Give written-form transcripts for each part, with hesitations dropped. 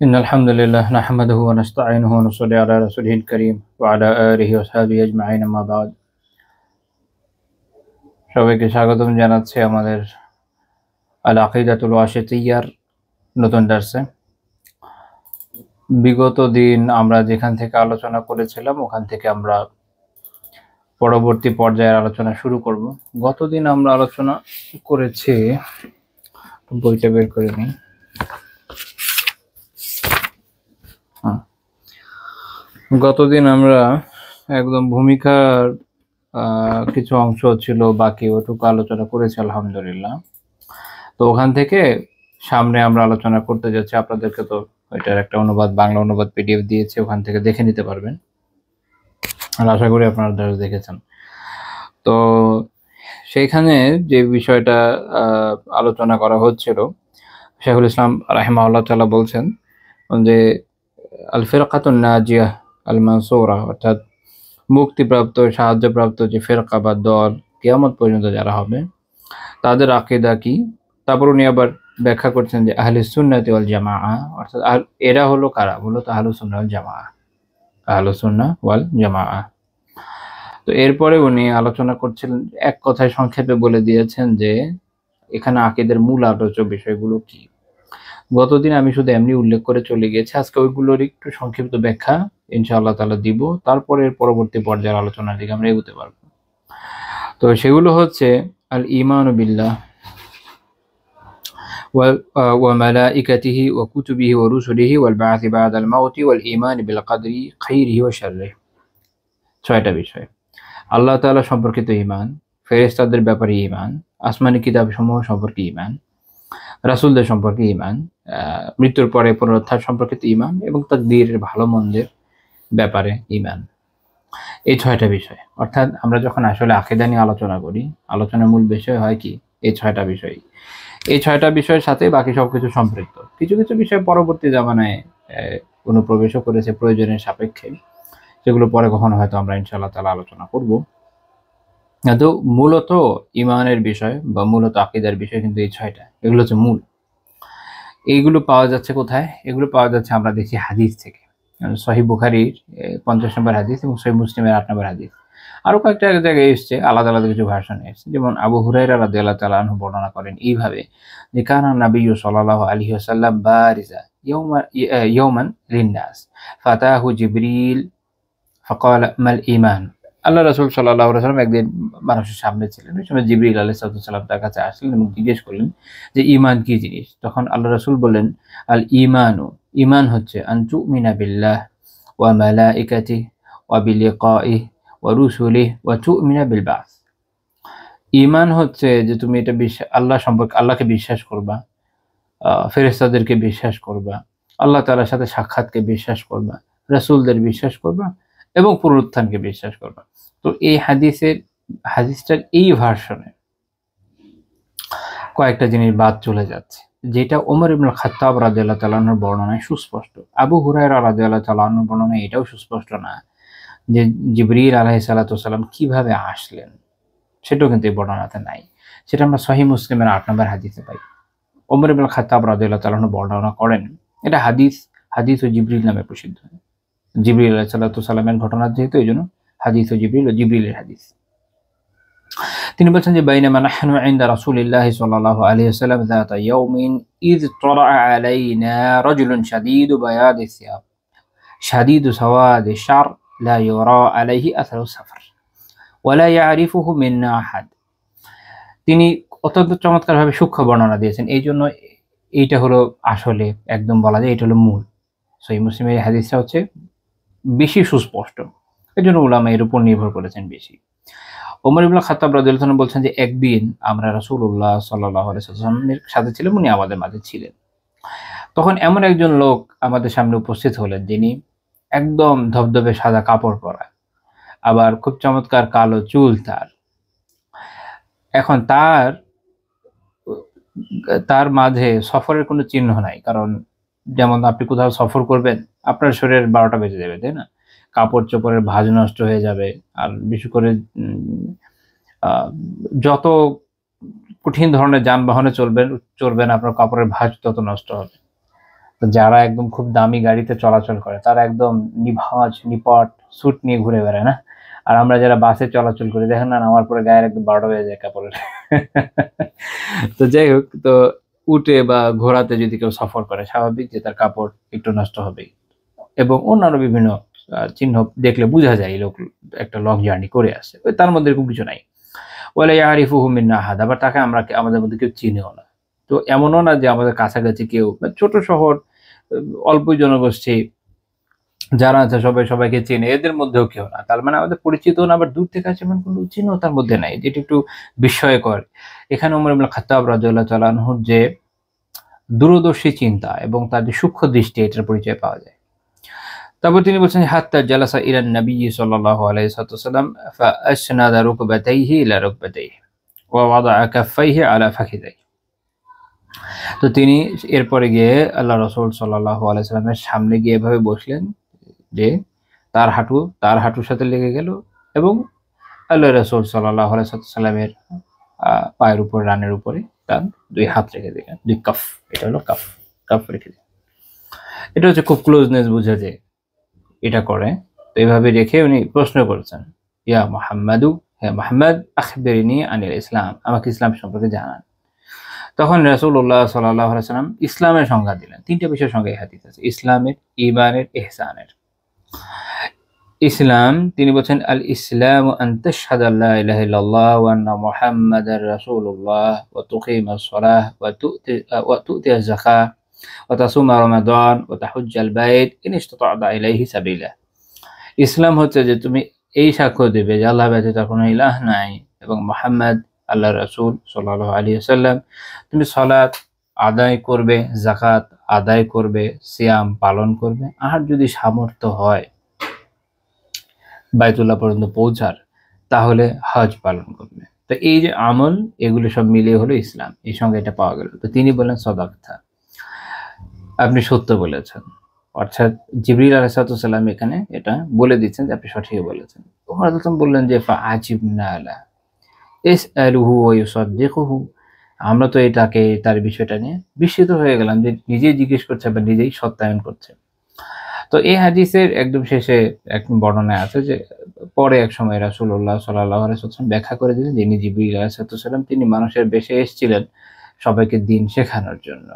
إن الحمد لله نحمده ونستعينه ونصلي على رسوله الكريم وعلى آله وصحبه أجمعين أما بعد সবাইকে স্বাগতম জানাচ্ছি আমাদের আল আকিদাতুল ওয়াসিতিয়্যার নতুন দার্সে। বিগত দিন আমরা যেখান থেকে আলোচনা করেছিলাম ওখান থেকে আমরা পরবর্তী পর্যায়ের আলোচনা শুরু করব। গতদিন আমরা আলোচনা করেছি, বইটা বের করে নিই। গতদিন আমরা একদম ভূমিকার কিছু অংশ ছিল বাকি, ওটুকু আলোচনা করেছি আলহামদুলিল্লাহ। তো ওখান থেকে সামনে আমরা আলোচনা করতে যাচ্ছি। আপনাদেরকে তো এটার একটা অনুবাদ, বাংলা অনুবাদ পিডিএফ দিয়েছি, ওখান থেকে দেখে নিতে পারবেন। আর আশা করি আপনারা দেখেছেন। তো সেইখানে যে বিষয়টা আলোচনা করা হচ্ছিল, শাইখুল ইসলাম রাহিমাহুল্লাহ তাআলা বলছেন যে আল ফিরকাতুন নাজিয়াহ আল মানসুরা, অর্থাৎ মুক্তিপ্রাপ্ত, সাহায্যপ্রাপ্ত যে ফেরকা বা দল কিয়ামত পর্যন্ত যারা হবে তাদের আকীদা কি। তারপর উনি আবার ব্যাখ্যা করছেন যে আহলুস সুন্নাতি ওয়াল জামাআহ, অর্থাৎ এরা হলো কারা, মূলত আহলুস সুন্নাহ ওয়াল জামাআহ, আহলুস সুন্নাহ ওয়াল জামাআহ। তো এরপরে উনি আলোচনা করছিলেন, এক কথায় সংক্ষেপে বলে দিয়েছেন যে এখানে আকীদার মূল আলোচ্য বিষয়গুলো কি। গতদিন আমি শুধু এমনি উল্লেখ করে চলে গিয়েছি, আজকে ওইগুলোর একটু সংক্ষিপ্ত ব্যাখ্যা ইনশাআল্লাহ তাআলা দিব, তারপরে পরবর্তী পর্যায়ের আলোচনার দিকে আমরা এগোতে পারবো। তো সেগুলো হচ্ছে আল ঈমানু বিল্লাহ ওয়া মালাইকাতিহি ওয়া কুতুবিহি ওয়া রুসুলিহি ওয়াল বা'থি বা'দাল মাউতি ওয়াল ঈমান বিল কদরি খাইরিহি ওয়া শাররিহি। ছয়টা বিষয়। আল্লাহ তাআলা সম্পর্কিত ঈমান, ফেরেশতাদের ব্যাপারে ঈমান, আসমানি কিতাবসমূহ সম্পর্কে ঈমান, রাসূলদের সম্পর্কে ঈমান, মৃত্যুর পরে পুনরুত্থান সম্পর্কিত ঈমান এবং তাকদীরের ভালো মন্দের ব্যাপারে ঈমান। এই ছয়টা বিষয়। অর্থাৎ আমরা যখন আসলে আকীদা নিয়ে আলোচনা করি, আলোচনার মূল বিষয় হয় কি এই ছয়টা বিষয়। এই ছয়টা বিষয়ের সাথে বাকি সবকিছু সম্পৃক্ত। কিছু কিছু বিষয় পরবর্তী জামানায় অনুপ্রবেশও করেছে প্রয়োজনের সাপেক্ষে, সেগুলো পরে কখনো হয়তো আমরা ইনশাআল্লাহ তাআলা আলোচনা করব। তো মূলত ঈমানের বিষয় বা মূলত আকীদার বিষয় কিন্তু এই ছয়টা, এগুলো হচ্ছে মূল। এইগুলো পাওয়া যাচ্ছে কোথায়? এগুলো পাওয়া যাচ্ছে আমরা দেখি হাদিস থেকে। সহিহ বুখারীর 50 নম্বর হাদিস এবং সহিহ মুসলিমের 8 নম্বর হাদিস। আরো কয়েকটা জায়গায় এসছে, আলাদা আলাদা কিছু ভার্সনে এসছে। যেমন আবু হুরায়রা রাদিয়াল্লাহু তাআলা আনহু বর্ণনা করেন এইভাবে যে কানা নাবিয়্যু সাল্লাল্লাহু আলাইহি ওয়াসাল্লাম বারিজা ইয়াওমান লিন-নাস ফাতাহু জিবরিল ফাকালা মাল ঈমান। আল্লাহ রাসূল সাল্লাল্লাহু আলাইহি ওয়াসাল্লাম একদিন মানুষের সামনে ছিলেন। ওই সময় জিবরিল আলাইহিস সালাম তার কাছে আসলেন এবং জিজ্ঞেস করলেন যে ঈমান কি জিনিস? তখন আল্লাহ রাসূল বললেন, আল ঈমানু, ঈমান হচ্ছে আন তুমিনা বিল্লাহ ওয়া মালাইকাতিহি ওয়া বিলিকাইহি ওয়া রুসুলিহি ওয়া তুমিনা বিল বা'থ। ঈমান হচ্ছে যে তুমি এটা আল্লাহ সম্পর্কে, আল্লাহকে বিশ্বাস করবা, ফেরেশতাদেরকে বিশ্বাস করবা, আল্লাহ তাআলার সাথে সাক্ষাৎকে বিশ্বাস করবা, রাসূলদের বিশ্বাস করবা এবং পুনরুত্থানকে বিশ্বাস করবা। তো এই হাদিসটার এই ভার্সনে কয়েকটা জিনিস বাদ চলে যাচ্ছে, যেটা ওমর ইবনুল খাত্তাব রাদিয়াল্লাহু তাআলা আনহুর বর্ণনায় সুস্পষ্ট। আবু হুরায়রা রাদিয়াল্লাহু তাআলা আনহুর বর্ণনায় এটাও সুস্পষ্ট না যে জিবরিল আলাইহিস সালাতু ওয়াস সালাম কিভাবে আসলেন, সেটাও কিন্তু এই বর্ণনাতে নাই। সেটা আমরা সহিহ মুসলিমের 8 নম্বর হাদিসে পাই। ওমর ইবনুল খাত্তাব রাদিয়াল্লাহু তাআলা আনহু বর্ণনা করেন, এটা হাদিস ও জিবরিল নামে প্রসিদ্ধ। জিবরিল আলাইহিস সালাতু ওয়াস সালামের ঘটনা যেহেতু, এইজন্য হাদিস ও জিবরিলের হাদিস। তিনি বলছেন যে বাইনামা নাহনু ইনদা রাসূলিল্লাহি সাল্লাল্লাহু আলাইহি ওয়াসাল্লাম যাতা ইয়াউমিন ইয তারাআ আলাইনা রাজুলুন শাদীদু বায়াদি সিয়াব শাদীদু সাওয়াদি শার লা ইউরা আলাইহি আসারু সাফার ওয়া লা ইয়ারিফুহু মিন্না আহাদ। তিনি অত্যন্ত চমৎকারভাবে সূক্ষ্ম বর্ণনা দিয়েছেন। এইজন্য এইটা হলো আসলে একদম বলা যায় এটা হলো মূল। সহিহ মুসলিমের এই হাদিসটা হচ্ছে বেশি সুস্পষ্ট। এজন্য উলামা এর উপর নির্ভর করেছেন বেশি। ওমর ইবনে খাত্তাব রাদিয়াল্লাহু আনহু বলছেন যে একদিন আমরা রাসূলুল্লাহ সাল্লাল্লাহু আলাইহি ওয়াসাল্লামের সাথে ছিলাম, উনি আমাদের মাঝে ছিলেন। তখন এমন একজন লোক আমাদের সামনে উপস্থিত হলেন, যিনি একদম ধবধবে সাদা কাপড় পরা, আবার খুব চমৎকার কালো চুল তার। এখন তার মাঝে সফরের কোনো চিহ্ন নাই। কারণ যেমন আপনি কোথাও সফর করবেন, আপনার শরীরের 12টা বেজে যাবে, তাই না? কাপড়-চোপড়ের ভাঁজ নষ্ট হয়ে যাবে। আর বিশেষ করে যত কঠিন ধরনের যানবাহনে চড়বেন আপনার কাপড়ের ভাঁজ তত নষ্ট হবে। তো যারা একদম খুব দামি গাড়িতে চলাচল করে তারা একদম নিভাজ নিপট স্যুট নিয়ে ঘুরে বেড়ায় না, আর আমরা যারা বাসে চলাচল করি দেখেন না নামার পরে গায়ের একদম 12টা বেজে যায় কাপড়ের। তো যাই হোক, তো উটে বা ঘোড়াতে যদি কেউ সফর করে স্বাভাবিক যে তার কাপড় একটু নষ্ট হবেই, এবং অন্যান্য বিভিন্ন চিহ্ন দেখলে বোঝা যায় এই লোক একটা লং জার্নি করে আসছে, তার মধ্যে এরকম কিছু নাই। ওয়ালা ইয়ারিফুহু মিন্না আহাদ, আবার তাকে আমরা আমাদের মধ্যে কেউ চিনিও না। তো এমনও না যে আমাদের কাছাকাছি কেউ, ছোট শহর, অল্প জনগোষ্ঠী যারা আছে সবাই সবাইকে চেনে, এদের মধ্যেও কেউ না, তার মানে আমাদের পরিচিত না, আবার দূর থেকে আসে এমন কোনো চিহ্ন তার মধ্যে নাই, যেটা একটু বিস্ময়কর। এখানে ওমর ইবনে খাত্তাব রাদিয়াল্লাহু তাআলা আনহুর যে দূরদর্শী চিন্তা এবং তার যে সূক্ষ্ম দৃষ্টি, এটার পরিচয় পাওয়া যায়। তারপর তিনি বলছেন হাত্তা জালাসা ইলান নবী সাল্লাল্লাহু আলাইহি ওয়াসাল্লাম ফাআসনাদা রুকবাতাইহি ইলা রুকবাতাইহি ওয়া ওয়াদাআ কাফাইহি আলা ফাখিদাইহি। তো তিনি এরপরে গিয়ে আল্লাহ রাসূল সাল্লাল্লাহু আলাইহি ওয়াসাল্লামের সামনে গিয়ে এভাবে বসলেন যে তার হাঁটুর সাথে লেগে গেল, এবং আল্লাহ রাসূল সাল্লাল্লাহু আলাইহি ওয়াসাল্লামের পায়ের উপর, রানের উপরে তার দুই হাত রেখে দিলেন, দুই কাফ, এটা হলো কাফ, কাফ রেখে দিলেন। এটা হচ্ছে খুব ক্লোজনেস বোঝা যায় এটা করে। তো এইভাবে রেখে উনি প্রশ্ন করেছেন, ইয়া মুহাম্মাদু, হে মুহাম্মদ, আখবিরনি আনিল ইসলাম, আমাকে ইসলাম সম্পর্কে জানান। তখন রাসূলুল্লাহ সাল্লাল্লাহু আলাইহি ওয়াসাল্লাম ইসলামের সংজ্ঞা দিলেন। তিনটা বিষয়ের সংজ্ঞা এই হাদিসে আছে, ইসলামের, ঈমানের, ইহসানের। ইসলাম তিনি বলেন আল ইসলামু আন তাশহাদু আল্লা ইলাহা ইল্লাল্লাহ ওয়া আন্না মুহাম্মাদার রাসূলুল্লাহ ওয়া তুকিমাস সালাহ ওয়া তু'তিয়াজ যাকাহ ওয়া তাসুমা রমাদান ওয়া তাহুজ্জাল বাইত ইন ইসতাতা ইলাইহি সাবিলা। ইসলাম হচ্ছে যে তুমি এই সাক্ষ্য দেবে যে আল্লাহ ব্যতীত কোনো ইলাহ নাই এবং মুহাম্মদ আল্লাহর রাসূল সাল্লাল্লাহু আলাইহি ওয়াসাল্লাম। তুমি সালাত আদায় করবে, যাকাত আদায় করবে, সিয়াম পালন করবে, আর যদি সামর্থ্য হয় বাইতুল্লাহ পর্যন্ত পৌঁছার, তাহলে হজ পালন করবে। তো এই যে আমল, এগুলো সব মিলিয়ে হলো ইসলাম, এই সঙ্গে এটা পাওয়া গেল। তো তিনি বললেন সাদাকতা, আপনি সত্য বলেছেন। অর্থাৎ জিবরিল আলাইহিস সালাম এখানে এটা বলে দিচ্ছেন যে আপনি সঠিক বলেছেন। ওমর রাদিয়াল্লাহু বললেন যে ফাআজিবনা লা ইসআলুহু ওয়া ইউসাদ্দিকুহু, আমরা তো এটাকে, তার বিষয়টা নিয়ে বিস্মিত হয়ে গেলাম যে নিজেই জিজ্ঞেস করছে বা নিজেই সত্যায়ন করছে। তো এই হাদিসের একদম শেষে এক বর্ণনায় আছে যে পরে এক সময় রাসূলুল্লাহ সাল্লাল্লাহু আলাইহি ওয়াসাল্লাম ব্যাখ্যা করে দিলেন যিনি জিবরিল আলাইহিস সালাম, তিনি মানুষের বেশে এসেছিলেন সবাইকে দ্বীন শেখানোর জন্য।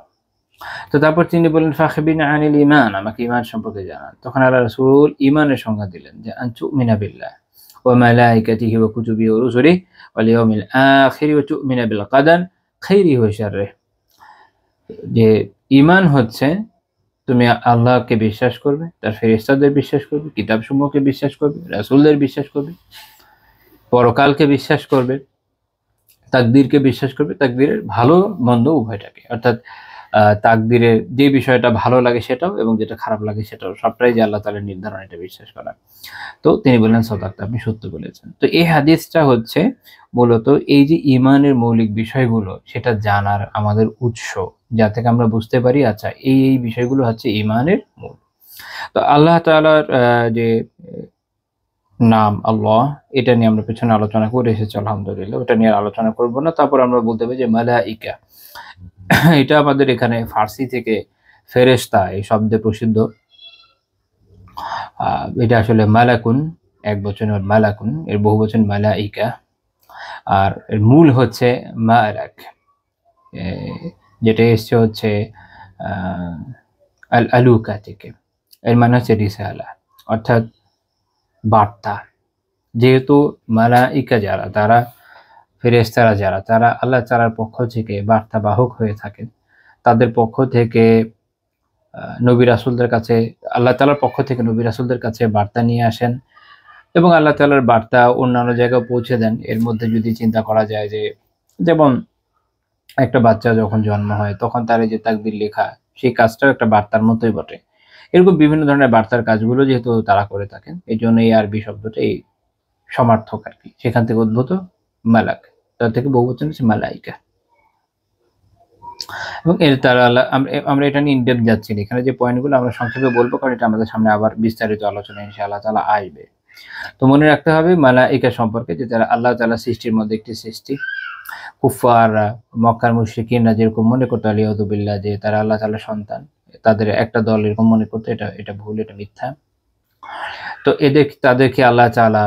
তো তারপর তিনি বললেন ফাখবিরনি আনিল ঈমান, আমাকে ঈমান সম্পর্কে জানান। তখন আল্লাহ রাসূল ঈমানের সংজ্ঞা দিলেন যে আন তুমিনা বিল্লাহ ওয়া মালাইকাতিহি ওয়া কুতুবিহি ওয়া রুসুলিহি ওয়াল ইয়াউমিল আখির ওয়া তুমিনা বিল কদর খাইরিহি ওয়া শাররিহি। যে ঈমান হচ্ছে তুমি আল্লাহকে বিশ্বাস করবে, তার ফেরেশতাদের বিশ্বাস করবে, কিতাবসমূহকে বিশ্বাস করবে, রাসূলদের বিশ্বাস করবে, পরকালকে বিশ্বাস করবে, তাকদীরকে বিশ্বাস করবে, তাকদীরের ভালো মন্দ উভয়টাকে। অর্থাৎ তাকদীরের যে বিষয়টা ভালো লাগে সেটাও, এবং যেটা খারাপ লাগে সেটাও, সবটাই যে আল্লাহ তাআলার নির্ধারণ, এটা বিশ্বাস করা। তো তিনি বললেন সাদাকতা, আপনি সত্য বলেছেন। তো এই হাদিসটা হচ্ছে মূলত এই যে ঈমানের মৌলিক বিষয়গুলো সেটা জানার আমাদের উৎস, যা থেকে আমরা বুঝতে পারি আচ্ছা এই বিষয়গুলো হচ্ছে ঈমানের মূল। তো আল্লাহ তাআলার যে নাম আল্লাহ, এটা নিয়ে আমরা পেছনে আলোচনা করে এসেছি আলহামদুলিল্লাহ, ওটা নিয়ে আলোচনা করব না। তারপর আমরা বলতে পারি যে মালাইকা, এটা আমাদের এখানে ফার্সি থেকে ফেরেশতা এই শব্দে প্রসিদ্ধ। এটা আসলে মালাকুন, এক বচনের মালাকুন, এর বহু বচন মালাইকা, আর এর মূল হচ্ছে মালাক, যেটা এসছে হচ্ছে আল আলুকা থেকে। এর মানে হচ্ছে রিসালা, অর্থাৎ বার্তা। যেহেতু মালাইকা যারা, তারা ফেরেশতারা যারা, তারা আল্লাহ তাআলার পক্ষ থেকে বার্তা বাহক হয়ে থাকেন, তাদের পক্ষ থেকে নবী রাসূলদের কাছে, আল্লাহ তাআলার পক্ষ থেকে নবী রাসূলদের কাছে বার্তা নিয়ে আসেন, এবং আল্লাহ তাআলার বার্তা অন্যান্য জায়গায় পৌঁছে দেন। এর মধ্যে যদি চিন্তা করা যায় যে যেমন একটা বাচ্চা যখন জন্ম হয় তখন তার যে তাকবীর লেখা, সেই কাজটাও একটা বার্তার মতোই বটে। এরকম বিভিন্ন ধরনের বার্তার কাজগুলো যেহেতু তারা করে থাকেন, এই জন্য এই আরবি শব্দটা এই সমার্থক আর কি, সেখান থেকে উদ্ভূত মালাক, তার থেকে বহুবচন হচ্ছে মালাইকা। এবং এর তারা আমরা এটা নিয়ে ইনডেপথ যাচ্ছি না, এখানে যে পয়েন্টগুলো আমরা সংক্ষেপে বলবো, কারণ এটা আমাদের সামনে আবার বিস্তারিত আলোচনা ইনশাআল্লাহ তাআলা আসবে। তো মনে রাখতে হবে মালাইকা সম্পর্কে যে তারা আল্লাহ তাআলা সৃষ্টির মধ্যে একটি সৃষ্টি। কুফাররা, মক্কার মুশরিকিনরা যেরকম মনে করতো আলিয়াযু বিল্লাহ যে তারা আল্লাহ তাআলার সন্তান, তাদের একটা দল এরকম মনে করতো, এটা এটা ভুল, এটা মিথ্যা। তো তাদেরকে আল্লাহ তাআলা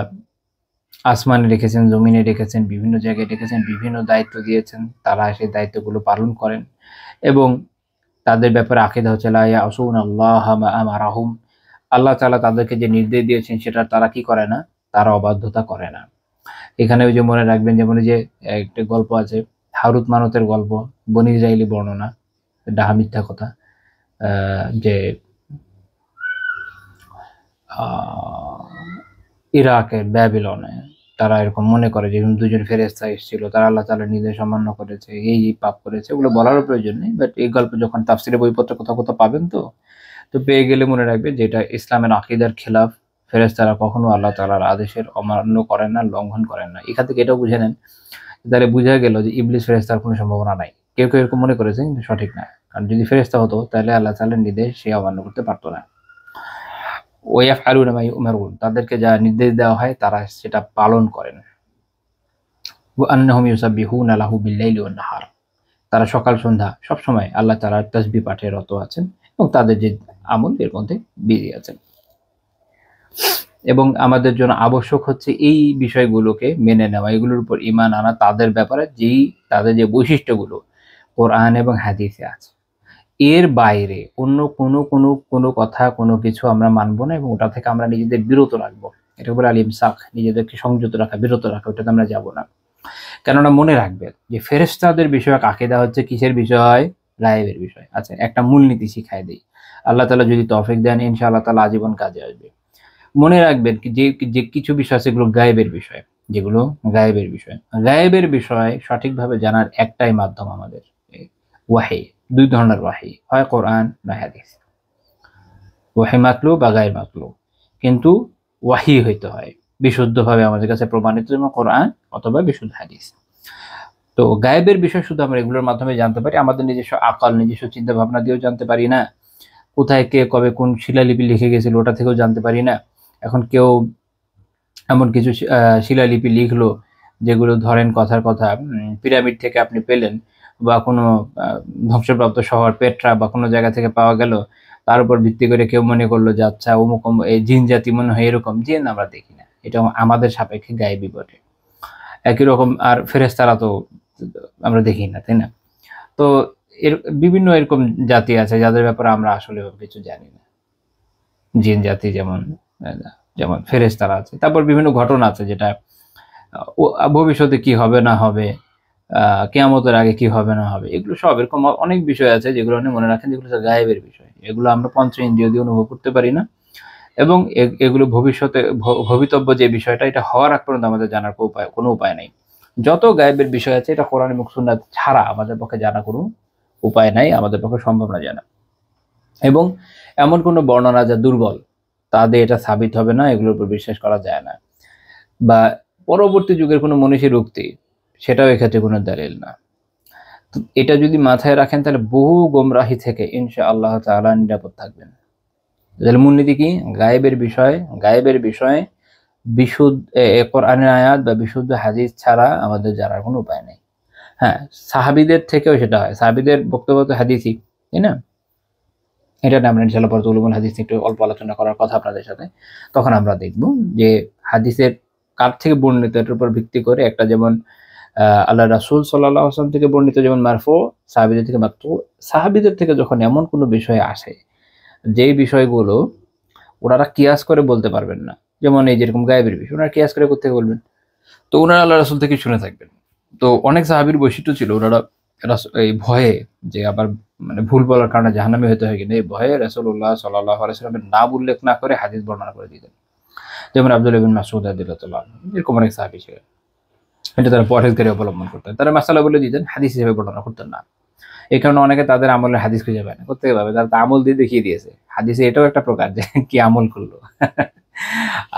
আসমানে রেখেছেন, জমিনে রেখেছেন, বিভিন্ন জায়গায় রেখেছেন, বিভিন্ন দায়িত্ব দিয়েছেন, তারা সেই দায়িত্বগুলো পালন করেন। এবং তাদের ব্যাপারে আকীদা হচ্ছে লা ইয়াসুনাল্লাহা মা আমারাহুম, আল্লাহ তাআলা তাদেরকে যে নির্দেশ দিয়েছেন সেটা তারা কি করে না, তারা অবাধ্যতা করে না। এখানে ওই যে মনে রাখবেন, যেমন ওই যে একটা গল্প আছে, হারুত মারুতের গল্প, বনী ইসরাঈলী বর্ণনা, ডাহা মিথ্যা কথা, যে ইরাকের ব্যাবিলনে তারা এরকম মনে করে যে দুজন ফেরেশতা এসেছিল, তারা আল্লাহ তাআলার নির্দেশ অমান্য করেছে, এই পাপ করেছে। ওগুলো বলারও প্রয়োজন নেই, বাট এই গল্প যখন তাফসীরের বইপত্র কোথাও কোথাও পাবেন, তো পেয়ে গেলে মনে রাখবে যে এটা ইসলামের আকীদার খেলাফ। ফেরেশতারা কখনো আল্লাহ তাআলার আদেশের অমান্য করেন না, লঙ্ঘন করেন না। এখান থেকে এটাও বুঝে নেন, তাহলে বোঝা গেল যে ইবলিস ফেরেশতার কোনো সম্ভাবনা নাই। কেউ কেউ এরকম মনে করেছেন, কিন্তু সঠিক না। কারণ যদি ফেরেশতা হতো তাহলে আল্লাহ তাআলার নির্দেশ সে অমান্য করতে পারতো না। ওয়াইফআলুনা মা ইউমারুন, তাদেরকে যা নির্দেশ দেওয়া হয় তারা সেটা পালন করেন। ওয়া আন্নাহুম ইউসাব্বিহুনা লাহু বিল-লাইলি ওয়ান-নাহার, তারা সকাল সন্ধ্যা সবসময় আল্লাহ তাআলার তাসবিহ পাঠে রত আছেন এবং তাদের যে আমল এর মধ্যে বিজি আছেন। এবং আমাদের জন্য আবশ্যক হচ্ছে এই বিষয়গুলোকে মেনে নেওয়া, এগুলোর উপর ঈমান আনা, তাদের ব্যাপারে তাদের যে বৈশিষ্ট্যগুলো কোরআন এবং হাদিসে আছে। এর বাইরে অন্য কোনো কথা, কোনো কিছু আমরা মানব না এবং ওটা থেকে আমরা নিজেদের বিরত রাখবো। এটা বলে আল-ইমসাক, নিজেদেরকে সংযত রাখা, বিরত রাখা, ওটাতে আমরা যাব না। কেননা মনে রাখবেন যে ফেরেশতাদের বিষয়ক আকীদা হচ্ছে কিসের বিষয়? গায়েবের বিষয়। আচ্ছা, একটা মূলনীতি শিখায় দেই, আল্লাহ তাআলা যদি তৌফিক দেন ইনশাআল্লাহ তাআলা আজীবন কাজে আসবে। মনে রাখবেন যে কিছু বিষয় আছে এগুলো গায়েবের বিষয়, যেগুলো গায়েবের বিষয়। গায়েবের বিষয় সঠিকভাবে জানার একটাই মাধ্যম আমাদের, ওয়াহী। দুই ধরনের ওয়াহী, হয় কোরআন না হাদিস। ওয়াহী মাতলুব বা গায়র মাতলুব, কিন্তু ওয়াহী হইতে হয় বিশুদ্ধভাবে আমাদের কাছে প্রমাণিত, যেমন কোরআন অথবা বিশুদ্ধ হাদিস। তো গায়েবের বিষয় শুধু আমরা এগুলোর মাধ্যমে জানতে পারি, আমাদের নিজস্ব আকল, নিজস্ব চিন্তা ভাবনা দিয়েও জানতে পারি না। কোথায় কে কবে কোন শিলালিপি লিখে গেছিল ওটা থেকেও জানতে পারি না। এখন কেউ এমন কিছু শিলালিপি লিখলো যেগুলো ধরেন কথার কথা পিরামিড থেকে আপনি পেলেন, বা কোনো ধ্বংসপ্রাপ্ত শহর পেট্রা বা কোনো জায়গা থেকে পাওয়া গেল, তার উপর ভিত্তি করে কেউ মনে করলো যে আচ্ছা অমুক এই জিন জাতি মনে হয় এরকম। জিন আমরা দেখি না, এটা আমাদের সাপেক্ষে গায়েবী বটে। একই রকম আর ফেরেশতারা তো আমরা দেখি না, তাই না? তো এর বিভিন্ন এরকম জাতি আছে যাদের ব্যাপারে আমরা আসলে কিছু জানি না। জিন জাতি যেমন যেমন ফেরেশতারা আছে। তারপর বিভিন্ন ঘটনা আছে যেটা ভবিষ্যতে কি হবে না হবে, কিয়ামতের আগে কি হবে না হবে, এগুলো সব এরকম অনেক বিষয় আছে যেগুলো আপনি মনে রাখেন, যেগুলো গায়েবের বিষয়। এগুলো আমরা পঞ্চ ইন্দ্রিয় দিয়ে অনুভব করতে পারি না, এবং এগুলো ভবিষ্যতে ভবিতব্য যে বিষয়টা, এটা হওয়ার আগ পর্যন্ত আমাদের জানার কোনো উপায় নাই। যত গায়েবের বিষয় আছে এটা কোরআন এবং সুন্নাহ ছাড়া আমাদের পক্ষে জানা কোনো উপায় নাই, আমাদের পক্ষে সম্ভব না জানা। এবং এমন কোনো বর্ণনা যা দুর্বল, তা দিয়ে এটা সাবিত হবে না, এগুলোর উপর বিশ্বাস করা যায় না। বা পরবর্তী যুগের কোনো মনীষীর উক্তি, সেটাও এক্ষেত্রে কোনো দলিল না। তো এটা যদি মাথায় রাখেন তাহলে বহু গোমরাহি থেকে ইনশাআল্লাহ তাআলা নিরাপদ থাকবেন। তাহলে মূলনীতি কি? গায়েবের বিষয়ে বিশুদ্ধ কোরআনের আয়াত বা বিশুদ্ধ হাদিস ছাড়া আমাদের জানার কোনো উপায় নেই। হ্যাঁ, সাহাবীদের থেকেও সেটা হয়, সাহাবীদের বক্তব্য তো হাদিসই, তাই না? এটা নিয়ে আমরা ইনশাআল্লাহ পরে উলুমুল হাদিস একটু অল্প আলোচনা করার কথা আপনাদের সাথে। তখন আমরা দেখব যে হাদিসের কার থেকে বর্ণিত, এটার উপর ভিত্তি করে একটা, যেমন আল্লাহ রাসূল সাল্লাল্লাহু আলাইহি ওয়াসাল্লাম থেকে বর্ণিত যেমন মারফু, সাহাবীদের থেকে মারফু। সাহাবীদের থেকে যখন এমন কোনো বিষয় আসে যেই বিষয়গুলো ওনারা কিয়াস করে বলতে পারবেন না, যেমন এই যেরকম গায়েবের বিষয়, ওনারা কিয়াস করে কোত্থেকে বলবেন? তো ওনারা আল্লাহ রাসূল থেকে শুনে থাকবেন। তো অনেক সাহাবীর বৈশিষ্ট্য ছিল, ওনারা এই ভয়ে যে আবার মানে ভুল বলার কারণে জাহান্নামী হতে হয় কিনা, এই ভয়ে রাসূলুল্লাহ সাল্লাল্লাহু আলাইহি ওয়াসাল্লামের নাম উল্লেখ না করে হাদিস বর্ণনা করে দিতেন। যেমন আব্দুল্লাহ ইবনে মাসউদ রাদিয়াল্লাহু আনহু, এরকম অনেক সাহাবী ছিলেন। এটা তারা পরহেজগারি অবলম্বন করতেন, তারা মাসালা বলে দিতেন, হাদিস হিসেবে বর্ণনা করতেন না। এই কারণে অনেকে তাদের আমলের হাদিস খুঁজে পায় না। কোত্থেকে পাবে? তারা তো আমল দিয়ে দেখিয়ে দিয়েছে। হাদিসে এটাও একটা প্রকার যে কি আমল করলো।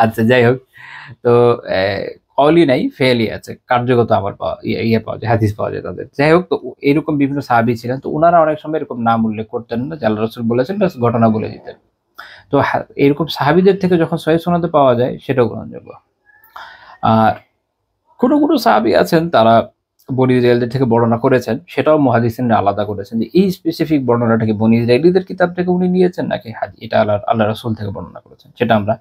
আচ্ছা, যাই হোক। তো কওলি নাই, ফেলই আছে, কার্যগত আমল পাওয়া যায়, হাদিস পাওয়া যায় তাদের। যাই হোক, তো এরকম বিভিন্ন সাহাবী ছিলেন, তো উনারা অনেক সময় এরকম নাম উল্লেখ করতেন না যে আল্লাহ রাসূল বলেছেন, বাস ঘটনা বলে দিতেন। তো এরকম সাহাবীদের থেকে যখন সহিহ সনদে পাওয়া যায় সেটাও গ্রহণযোগ্য। আর কোনো সাহাবী আছেন তারা বনি ইসরায়েলদের থেকে বর্ণনা করেছেন, সেটাও মুহাদ্দিসিনরা আলাদা করেছেন যে এই স্পেসিফিক বর্ণনাটা কি বনি ইসরায়েলীদের কিতাব থেকে উনি নিয়েছেন নাকি এটা আল্লাহ রাসূল থেকে বর্ণনা করেছেন। সেটা আমরা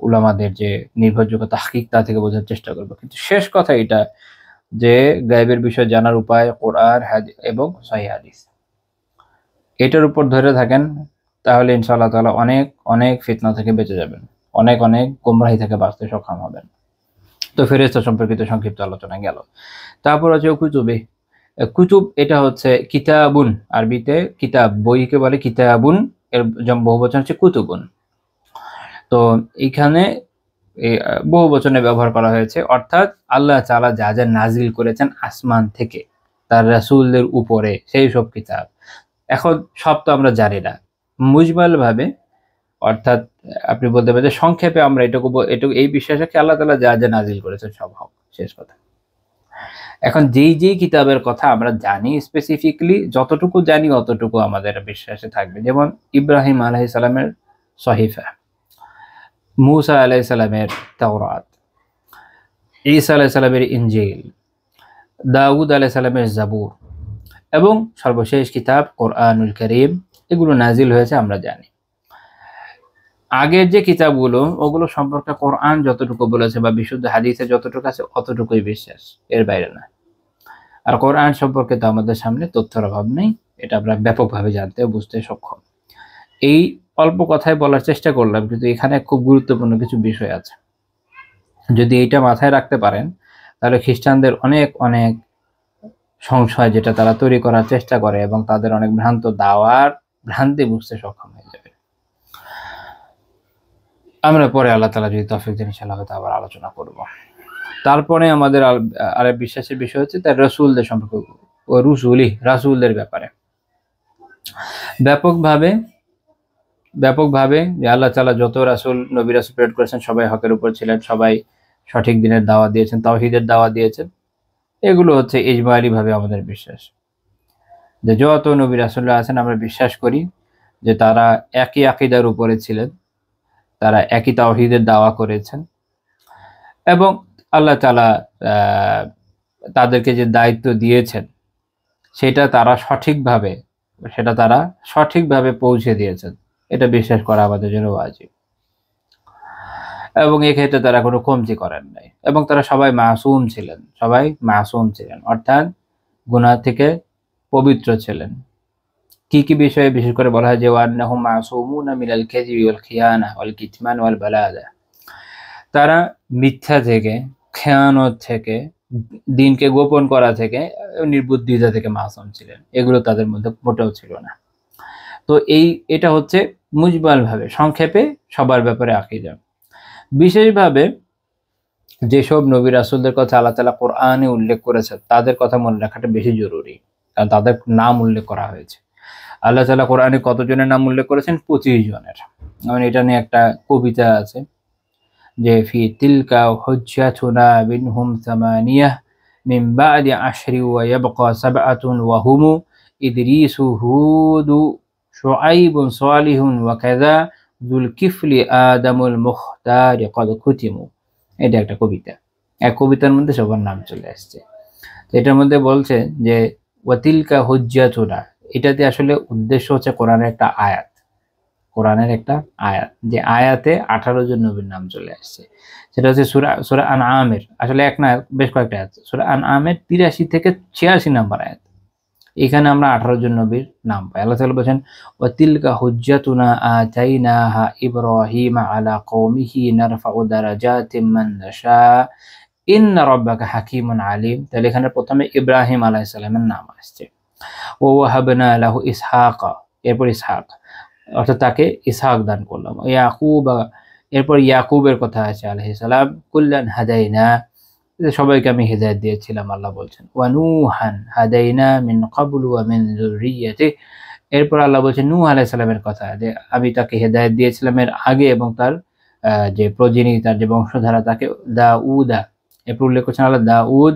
উলামাদের যে নির্ভরযোগ্য তাহকিক তা থেকে বোঝার চেষ্টা করব। কিন্তু শেষ কথা এটা যে গায়েবের বিষয় জানার উপায় কোরআন এবং সহিহ হাদিস, এটার উপর ধরে থাকেন তাহলে ইনশাআল্লাহ তাআলা অনেক অনেক ফিতনা থেকে বেঁচে যাবেন, অনেক অনেক গোমরাহি থেকে বাঁচতে সক্ষম হবেন। তো ফেরেশতা সম্পর্কিত সংক্ষিপ্ত আলোচনা গেল। তারপর হচ্ছে কুতুবে। কুতুব এটা হচ্ছে কিতাবুন, আরবিতে কিতাব বইকে বলে কিতাবুন, এর বহুবচন হচ্ছে কুতুবুন। তো এখানে বহুবচনে ব্যবহার করা হয়েছে, অর্থাৎ আল্লাহ তাআলা যা যা নাজিল করেছেন আসমান থেকে তার রাসূলদের উপরে সেই সব কিতাব। এখন সব তো আমরা জানি না, মুজমাল ভাবে অর্থাৎ আপনি বলতে পারেন যে সংক্ষেপে আমরা এটুকু এই বিশ্বাস রাখি আল্লাহ তাআলা যা যা নাজিল করেছেন সব হক, শেষ কথা। এখন যেই কিতাবের কথা আমরা জানি স্পেসিফিকলি যতটুকু জানি অতটুকু আমাদের বিশ্বাসে থাকবে। যেমন ইব্রাহিম আলাইহিস সালামের সহিফা, মূসা আলাইহিস সালামের তাওরাত, ঈসা আলাইহিস সালামের ইনজিল, দাউদ আলাইহিস সালামের জাবুর এবং সর্বশেষ কিতাব কোরআনুল কারীম, এগুলো নাজিল হয়েছে আমরা জানি। আগের যে কিতাবগুলো ওগুলো সম্পর্কে কোরআন যতটুকু বলেছে বা বিশুদ্ধ হাদিসে যতটুকু আছে অতটুকুই বিশ্বাস, এর বাইরে না। আর কোরআন সম্পর্কে তো আমাদের সামনে তথ্যের অভাব নেই, এটা আমরা ব্যাপকভাবে জানতে ও বুঝতে সক্ষম। এই অল্প কথায় বলার চেষ্টা করলাম, কিন্তু এখানে খুব গুরুত্বপূর্ণ কিছু বিষয় আছে। যদি এইটা মাথায় রাখতে পারেন তাহলে খ্রিস্টানদের অনেক অনেক সংশয় যেটা তারা তৈরি করার চেষ্টা করে এবং তাদের অনেক ভ্রান্ত দাওয়ার ভ্রান্তি বুঝতে সক্ষম হয়ে যাবে। আমরা পরে আল্লাহ তাআলা যদি তৌফিক দেন ইনশাআল্লাহ আবার আলোচনা করব। তারপরে আমাদের আর বিশ্বাসের বিষয় হচ্ছে তার রাসূলদের সম্পর্কে, ও রাসূলদের ব্যাপারে ব্যাপকভাবে যে আল্লাহ তাআলা যত রাসূল নবী রাসূল প্রেরণ করেছেন সবাই হকের উপর ছিলেন, সবাই সঠিক দিনের দাওয়াত দিয়েছেন, তাওহীদের দাওয়াত দিয়েছেন। এগুলো হচ্ছে ইজমালি ভাবে আমাদের বিশ্বাস যে যত নবী রাসূলরা আছেন আমরা বিশ্বাস করি যে তারা একই আকীদার উপরে ছিলেন, তারা একই তাওহীদের দাওয়া করেছেন এবং আল্লাহ তাআলা তাদেরকে যে দায়িত্ব দিয়েছেন সেটা তারা সঠিকভাবে পৌঁছে দিয়েছেন, এটা বিশ্বাস করা আমাদের জন্য ওয়াজিব। এবং এক্ষেত্রে তারা কোনো কমতি করেন নাই এবং তারা সবাই মাসুম ছিলেন, অর্থাৎ গুনাহ থেকে পবিত্র ছিলেন। কি কি বিষয়ে বিশেষ করে বলা হয় যে ওয়ান্নাহুম মাসুমুনা মিনাল কাযিবি ওয়াল খিয়ানা ওয়াল কিতমান ওয়াল বালাদা, তারা মিথ্যা থেকে, খেয়ানত থেকে, দিনকে গোপন করা থেকে, নির্বুদ্ধিতা থেকে মাসুম ছিলেন, এগুলো তাদের মধ্যে মোটেও ছিল না। তো এটা হচ্ছে মুজমাল ভাবে সংক্ষেপে সবার ব্যাপারে আকীদা। বিশেষভাবে যেসব নবী রাসূলদের কথা আল্লাহ তাআলা কোরআনে উল্লেখ করেছেন তাদের কথা মনে রাখাটা বেশি জরুরি, কারণ তাদের নাম উল্লেখ করা হয়েছে। আল্লাহ তাআলা কোরআনে কতজনের নাম উল্লেখ করেছেন? 25 জনের। মানে এটা নিয়ে একটা কবিতা আছে যে ফি তিলকা হুজ্জাতুনা মিনহুম সামানিয়াহ মিন বাদি আশরি ওয়া ইয়াবকা সাবআতুন ওয়া হুম ইদরিসু হুদু শুআইবুন সালিহুন ওয়া কাযা যুল কিফলি আদামুল মুখতার কদ কুতিমু। এটা একটা কবিতা, এক কবিতার মধ্যে সবার নাম চলে আসছে। তো এটার মধ্যে বলছে যে ওয়াতিলকা হুজ্জাতুনা, এটাতে আসলে উদ্দেশ্য হচ্ছে কোরআনের একটা আয়াত, যে আয়াতে 18 জন নবীর নাম চলে আসছে। সেটা হচ্ছে সূরা আনআমের, আসলে এক না বেশ কয়েকটা আয়াত, সূরা আনআমের 83 থেকে 86 নম্বর আয়াত। এখানে আমরা 18 জন নবীর নাম পাই। আল্লাহ তাআলা বলেন ওয়াতিলকা হুজ্জাতুনা আতাইনাহা ইব্রাহিমা আলা কওমিহি নারফাউ দারাজাতিম মান নাশা ইন্না রাব্বাকা হাকীমুন আলীম। তাহলে এখানে প্রথমে ইব্রাহিম আলাইহিস সালামের নাম আসছে। ওয়া ওয়াহাবনা লাহু ইসহাকা, এরপর ইসহাক, অর্থাৎ তাকে ইসহাক দান করলাম। ইয়াকুবা, এরপর ইয়াকুবের কথা আছে আলাইহিস সালাম। কুল্লান হাদাইনা, সবাইকে আমি হিদায়াত দিয়েছিলাম আল্লাহ বলছেন। ওয়া নূহান হাদাইনা মিন ক্বাবলু ওয়া মিন যুররিয়্যাতি, এরপর আল্লাহ বলছেন নূহ আলাইহিস সালামের কথা যে আমি তাকে হিদায়াত দিয়েছিলাম এর আগে এবং তার যে প্রজনী, তার যে বংশধারা, তাকে দাউদা, এরপর উল্লেখ করছেন আল্লাহ দাউদ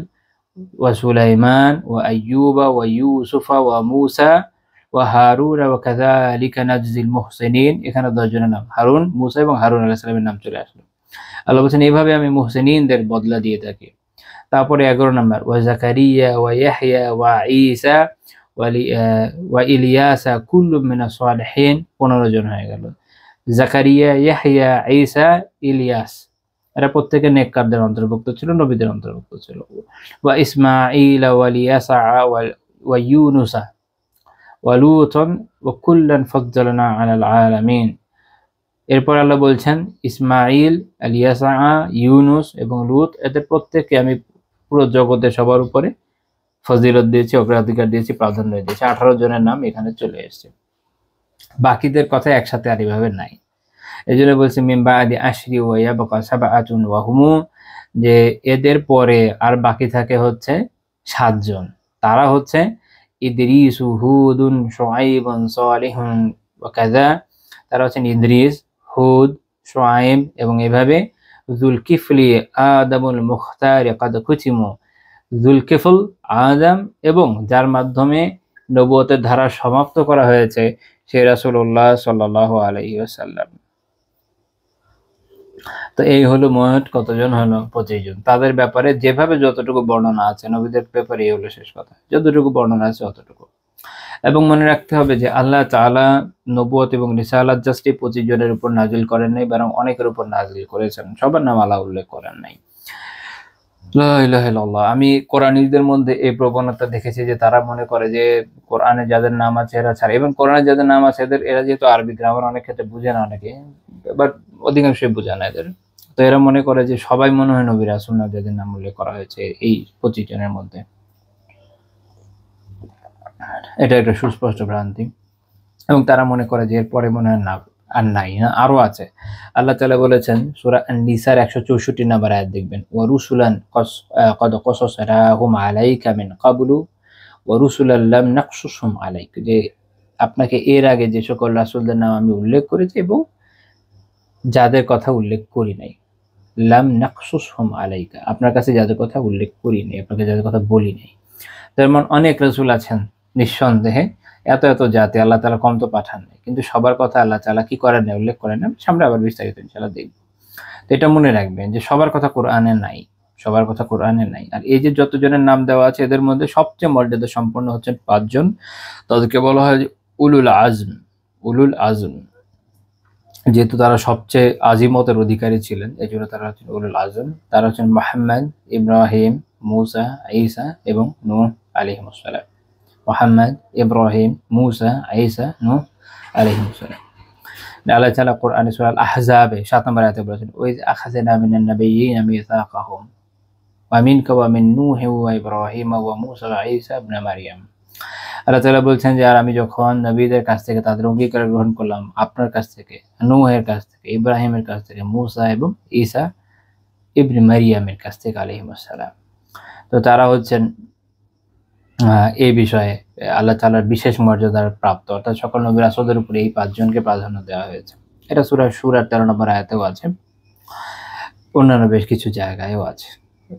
ওয়া সুলাইমান ওয়া আইয়ুবা ওয়া ইউসুফা ওয়া মূসা ওয়া হারুন ওয়া কাযালিকা নাজজিল মুহসিনিন। এখানে 10 জনের নাম, হারুন, মূসা এবং হারুন আলাইহিস সালামের নাম চলে আসলো। আল্লাহ বলছেন এইভাবে আমি মুহসিনিনদের বদলা দিয়ে থাকি। তারপরে 11 নম্বর ওয়া জাকারিয়া ওয়া ইয়াহইয়া ওয়া ঈসা ওয়া ইলিয়াসা কুল্লুম মিনাস সালিহিন, 15 জন হয়ে গেল। জাকারিয়া, ইয়াহইয়া, ঈসা, ইলিয়াস এরা প্রত্যেকে নেককারদের অন্তর্ভুক্ত ছিল, নবীদের অন্তর্ভুক্ত ছিল। ওয়া ইসমাঈল ওয়া ইয়াসা ওয়া ইউনুসা ওয়া লূতন ওয়া কুল্লান ফাদ্দালনা আলাল আলামিন। এরপর আল্লাহ বলছেন ইসমাঈল, ইলিয়াসা, ইউনুস এবং লূত এদের প্রত্যেককে আমি পুরো জগতের সবার উপরে ফজিলত দিয়েছি, অগ্রাধিকার দিয়েছি, প্রাধান্য দিয়েছি। 18 জনের নাম এখানে চলে এসেছে। বাকিদের কথা একসাথে আর এভাবে নাই। এই জন্য বলছে মিন বাদি আশরি ওয়া ইয়াবকা সাবআতুন ওয়া হুমু, যে এদের পরে আর বাকি থাকে হচ্ছে 7 জন। তারা হচ্ছে ইদ্রিস, হুদুন, শুআইবুন, সালিহুন ওয়া কাযা। তারা হচ্ছেন ইদ্রিস, হুদ, শুআইব এবং এভাবে যুলকিফলি, আদামুল মুখতার কাদ কুতিমু। যুলকিফল, আদম এবং যার মাধ্যমে নবুয়তের ধারা সমাপ্ত করা হয়েছে সে রাসূলুল্লাহ সাল্লাল্লাহু আলাইহি ওয়াসাল্লাম। তো এই হলো মোট কতজন হলো? 25 জন। তাদের ব্যাপারে যেভাবে যতটুকু বর্ণনা আছে, নবীদের ব্যাপারে এই হলো শেষ কথা, যতটুকু বর্ণনা আছে অতটুকু। এবং মনে রাখতে হবে যে আল্লাহ তাআলা নবুয়ত এবং রিসালাত জাস্ট 25 জনের উপর নাজিল করেন নাই, বরং অনেকের উপর নাজিল করেছেন। সবার নাম আল্লাহ উল্লেখ করেন নাই। লা ইলাহা ইল্লাল্লাহ। আমি কোরআনীদের মধ্যে এই প্রবণতা দেখেছি যে তারা মনে করে যে কোরআনে যাদের নাম আছে এরা ছাড়া, এবং কোরআনে যাদের নাম আছে এরা যেহেতু আরবি গ্রামার অনেক ক্ষেত্রে বুঝে না, অনেকে বাট অধিকাংশই বুঝে না এদের। তো এরা মনে করে যে সবাই মনে হয় নবী রাসূল না, যাদের নাম উল্লেখ করা হয়েছে এই 25 জনের মধ্যে। এটা একটা সুস্পষ্ট ভ্রান্তি। এবং তারা মনে করে যে এরপরে মনে হয় না আর নাই, না আরো আছে। আল্লাহ তাআলা বলেছেন সূরা আন-নিসার 164 নম্বর আয়াত দেখবেন, ওয়া রুসুলান ক্বাদ কাসাসনাহুম আলাইকা মিন ক্বাবলু ওয়া রুসুলান লাম নাকসুসহুম আলাইক, যে আপনাকে এর আগে যে সকল রাসূলদের নাম আমি উল্লেখ করেছি এবং যাদের কথা উল্লেখ করি নাই। লাম নাকসুসহুম আলাইকা, আপনার কাছে যাদের কথা উল্লেখ করি নাই, আপনাকে যাদের কথা বলি নাই। যেমন অনেক রাসূল আছেন নিঃসন্দেহে, এত এত জাতি আল্লাহ তাআলা কম তো পাঠান নাই, কিন্তু সবার কথা আল্লাহ তাআলা কি করেন না, উল্লেখ করেন না। সামনে আবার বিস্তারিত ইনশাআল্লাহ দেখব। তো এটা মনে রাখবেন যে সবার কথা কোরআনে নাই, সবার কথা কোরআনে নাই। আর এই যে যতজনের নাম দেওয়া আছে এদের মধ্যে সবচেয়ে মর্যাদা সম্পন্ন হচ্ছেন 5 জন। তাদেরকে বলা হয় উলুল আজম। উলুল আজম যেহেতু তারা সবচেয়ে আজিমতের অধিকারী ছিলেন, এই জন্য তারা হচ্ছেন উলুল আজম। তারা হচ্ছেন মুহাম্মদ, ইব্রাহিম, মূসা, ঈসা এবং নূহ আলাইহিস সালাম। মুহাম্মদ, ইব্রাহিম, মূসা, ঈসা, নূহ আলাইহিস সালাম। আল্লাহ তাআলা কোরআনে সূরা আল-আহজাবে 7 নম্বর আয়াতে বলেছেন, ওয়াইজ আখাযনা মিনান নাবিয়্যিনা মিসাকাহুম ওয়া মিনকা ওয়া মিন নূহ ওয়া ইব্রাহিম ওয়া মূসা ওয়া ঈসা ইবনে মারইয়াম। আল্লাহ তাআলা বলছেন যে আর আমি যখন নবীদের কাছ থেকে তাদের অঙ্গীকার গ্রহণ করলাম, আপনার কাছ থেকে, নূহের কাছ থেকে, ইব্রাহিমের কাছ থেকে, মূসা এবং ঈসা ইবনে মারইয়ামের কাছ থেকে আলাইহিস সালাম। তো তারা হচ্ছেন এই বিষয়ে আল্লাহ তাআলার বিশেষ মর্যাদার প্রাপ্ত, অর্থাৎ সকল নবী রাসূলদের উপরে এই 5 জনকে প্রাধান্য দেওয়া হয়েছে। এটা সূরা শুরার 13 নম্বর আয়াতেও আছে, অন্যান্য বেশ কিছু জায়গায়ও আছে।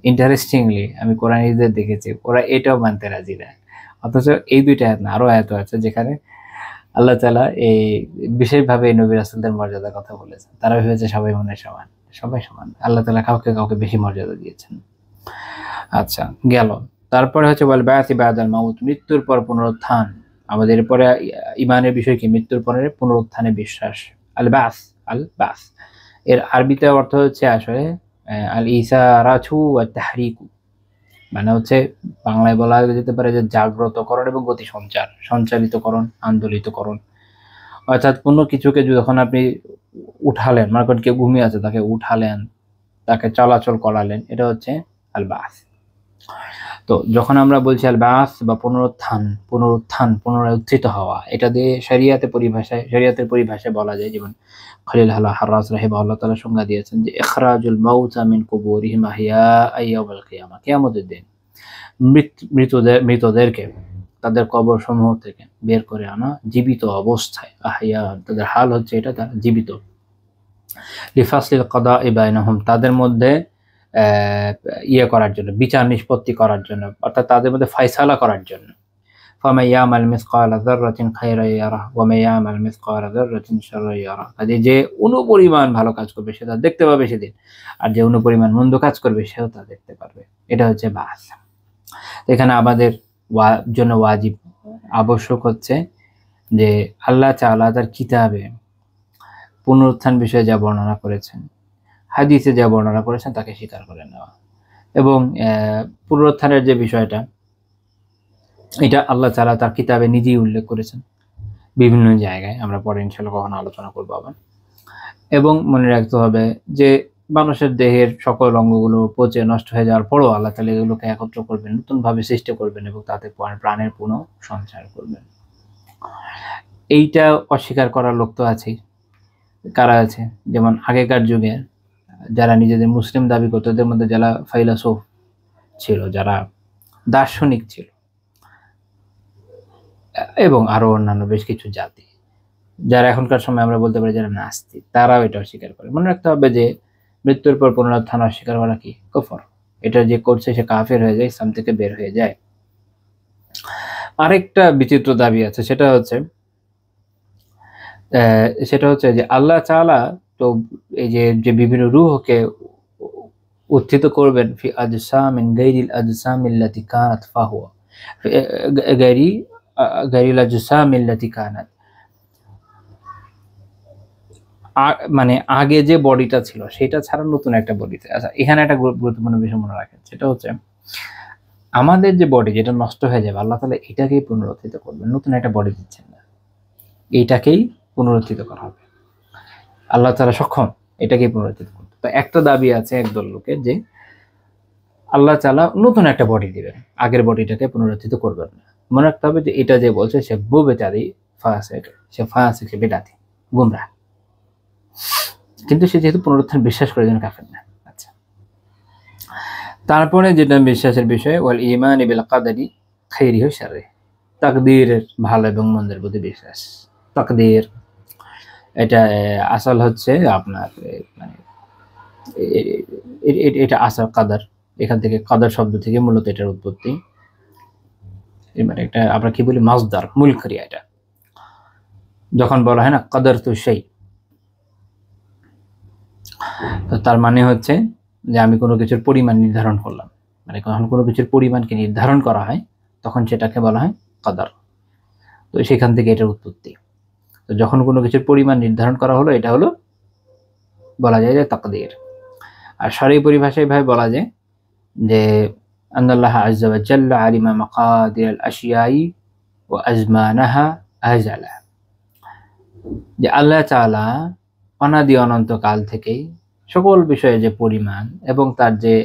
ইন্টারেস্টিংলি আমি কোরআনীদের দেখেছি ওরা এটাও মানতে রাজি না, অথচ এই 2টা আয়াত না, আরো আয়াত আছে যেখানে আল্লাহ তাআলা এই বিশেষভাবে এই নবী রাসূলদের মর্যাদার কথা বলেছেন। তারা ভেবেছে সবাই মনে সমান, সবাই সমান। আল্লাহ তাআলা কাউকে কাউকে বেশি মর্যাদা দিয়েছেন। আচ্ছা গেল। তারপরে হচ্ছে ওয়াল বা'সি বা'দাল মাউত, মৃত্যুর পর পুনরুত্থান। আমাদের পরে ঈমানের বিষয় কি? মৃত্যুর পরে পুনরুত্থানে বিশ্বাস। আল বা'স, আল বা'স এর আরবিতে অর্থ হচ্ছে আসলে আল ইসারাতু ওয়াত তাহরিকু, মানে হচ্ছে বাংলায় বলা যেতে পারে যে জাগ্রতকরণ এবং গতি সঞ্চার, সঞ্চালিতকরণ, আন্দোলিতকরণ। অর্থাৎ কোনো কিছুকে যখন আপনি উঠালেন, মনে করেন কেউ ঘুমিয়ে আছে তাকে উঠালেন, তাকে চলাচল করালেন, এটা হচ্ছে আল বা'স। তো যখন আমরা বলছি আল বা'স বা পুনরুত্থান, পুনরায় উত্থিত হওয়া, এটা দিয়ে শরিয়াতের পরিভাষায় বলা যায়, যেমন খলিল হারাস রাহিমাহুল্লাহ তাআলা সংজ্ঞা দিয়েছেন যে ইখরাজুল মাউতা মিন কুবুরিহিম আহইয়াআন ইয়াউমাল কিয়ামা, কিয়ামতের দিন মৃতদেরকে তাদের কবর সমূহ থেকে বের করে আনা জীবিত অবস্থায়, আহইয়া তাদের হাল হচ্ছে এটা, তারা জীবিত। লিফাসলিল কাদাই বাইনাহুম, তাদের মধ্যে ইয়ে করার জন্য, বিচার নিষ্পত্তি করার জন্য, অর্থাৎ তাদের মধ্যে ফয়সালা করার জন্য। ফামান ইয়ামাল মিসকালা যাররাতিন খায়রান ইয়ারাহ ওয়া মান ইয়ামাল মিসকালা যাররাতিন শাররান ইয়ারাহ। কাজে যে অনুপরিমাণ ভালো কাজ করবে সে তা দেখতে পাবে সেদিন, আর যে অনুপরিমাণ মন্দ কাজ করবে সেও তা দেখতে পারবে। এটা হচ্ছে বাস। এখানে আমাদের জন্য ওয়াজিব আবশ্যক হচ্ছে যে আল্লাহ তাআলা তার কিতাবে পুনরুত্থান বিষয়ে যা বর্ণনা করেছেন, হাদিসে যা বর্ণনা করেছেন তাকে স্বীকার করে নেওয়া। এবং পুনরুত্থানের যে বিষয়টা, এটা আল্লাহ তাআলা তার কিতাবে নিজেই উল্লেখ করেছেন বিভিন্ন জায়গায়, আমরা পরে ইনশাআল্লাহ কখনো আলোচনা করবো আবার। এবং মনে রাখতে হবে যে মানুষের দেহের সকল অঙ্গগুলো পচে নষ্ট হয়ে যাওয়ার পরও আল্লাহ তাআলা এগুলোকে একত্র করবেন, নতুনভাবে সৃষ্টি করবেন এবং তাতে প্রাণের পুনঃ সঞ্চার করবেন। এইটা অস্বীকার করার লোক তো আছেই। কারা আছে? যেমন আগেকার যুগে যারা নিজেদের মুসলিম দাবি করত, তাদের মধ্যে যারা ফাইলাসোফ ছিল, যারা দার্শনিক ছিল, এবং আরো অন্যান্য বেশ কিছু জাতি, যারা এখনকার সময় আমরা বলতে পারি যারা নাস্তিক, তারাও এটা অস্বীকার করে। মনে রাখতে হবে যে মৃত্যুর পর পুনরুত্থান অস্বীকার করা কি কুফর। এটা যে করছে সে কাফের হয়ে যায়, ইসলাম থেকে বের হয়ে যায়। আরেকটা বিচিত্র দাবি আছে, সেটা হচ্ছে যে আল্লাহ তাআলা তো এই যে বিভিন্ন রূহকে উত্থিত করবেন ফি আজসামিন গায়রিল আজসামিল্লাতি কানাত ফাহুয়া গায়রিল আজসামিল্লাতি কানাত, মানে আগে যে বডিটা ছিল সেটা ছাড়া নতুন একটা বডিতে। আচ্ছা, এখানে একটা গুরুত্বপূর্ণ বিষয় মনে রাখেন, সেটা হচ্ছে আমাদের যে বডি যেটা নষ্ট হয়ে যাবে, আল্লাহ তাআলা এটাকেই পুনরুত্থিত করবেন, নতুন একটা বডি দিচ্ছেন না, এইটাকেই পুনরুত্থিত করা হবে। আল্লাহ তাআলা সক্ষম এটাকেই পুনরুত্থিত করতে। তো একটা দাবি আছে একদল লোকের যে আল্লাহ তাআলা নতুন একটা বডি দিবেন, আগের বডিটাকে পুনরুত্থিত করবেন না। মনে রাখতে হবে যে এটা যে বলছে সে বেচারি ফাসিক, সে ফাসিক, সে বেদাতি, গুমরাহ। কিন্তু সে যেহেতু পুনরুত্থান বিশ্বাস করে, যেন কাফের না। আচ্ছা, তারপরে যেটা বিশ্বাসের বিষয়, ওয়াল ঈমান বিল কদরি খাইরিহি ওয়া শাররিহি, তাকদীরের ভালো এবং মন্দের প্রতি বিশ্বাস। তাকদীর এটা আসল হচ্ছে আপনার মানে এটা আসল কাদার, এখান থেকে কাদার শব্দ থেকে মূলত এটার উৎপত্তি। মানে একটা আমরা কি বলি মাসদার, মূল ক্রিয়া। এটা যখন বলা হয় না কাদারতু শাই, তো তার মানে হচ্ছে যে আমি কোনো কিছুর পরিমাণ নির্ধারণ করলাম। মানে যখন কোনো কিছুর পরিমাণকে নির্ধারণ করা হয় তখন সেটাকে বলা হয় কাদার। তো সেখান থেকে এটার উৎপত্তি। তো যখন কোনো কিছুর পরিমাণ নির্ধারণ করা হলো, এটা হলো বলা যায় যে তাকদীর। আর শরঈ পরিভাষায় ভাই বলা যায় যে আল্লাহ আযজা ওয়া জাল্লা আলিমা মাকাদির আল আশিয়াই ওয়া আজমানাহা আজালা, যে আল্লাহ তাআলা অনাদি অনন্ত কাল থেকেই সকল বিষয়ে যে পরিমাণ এবং তার যে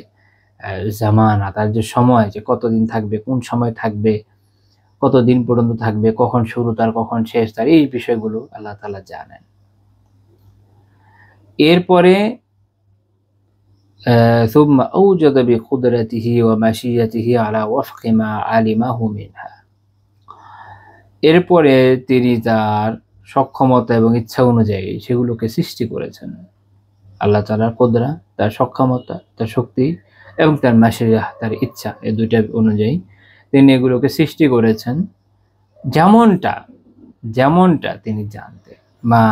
জামানা, তার যে সময়, যে কতদিন থাকবে, কোন সময় থাকবে, কতদিন পর্যন্ত থাকবে, কখন শুরু তার কখন শেষ তার, এই বিষয়গুলো আল্লাহ তাআলা জানেন। এরপরে ثم أوجد بقدرته ومشيئته على وفق ما علمه منها, এরপরে তিনি তার সক্ষমতা এবং ইচ্ছা অনুযায়ী সেগুলোকে সৃষ্টি করেছেন। আল্লাহ তাআলার কুদরা, তার সক্ষমতা, তার শক্তি এবং তার মাশিয়া, তার ইচ্ছা, এই দুইটা অনুযায়ী তিনি এগুলোকে সৃষ্টি করেছেন যেমনটা তিনি জানতেন, মা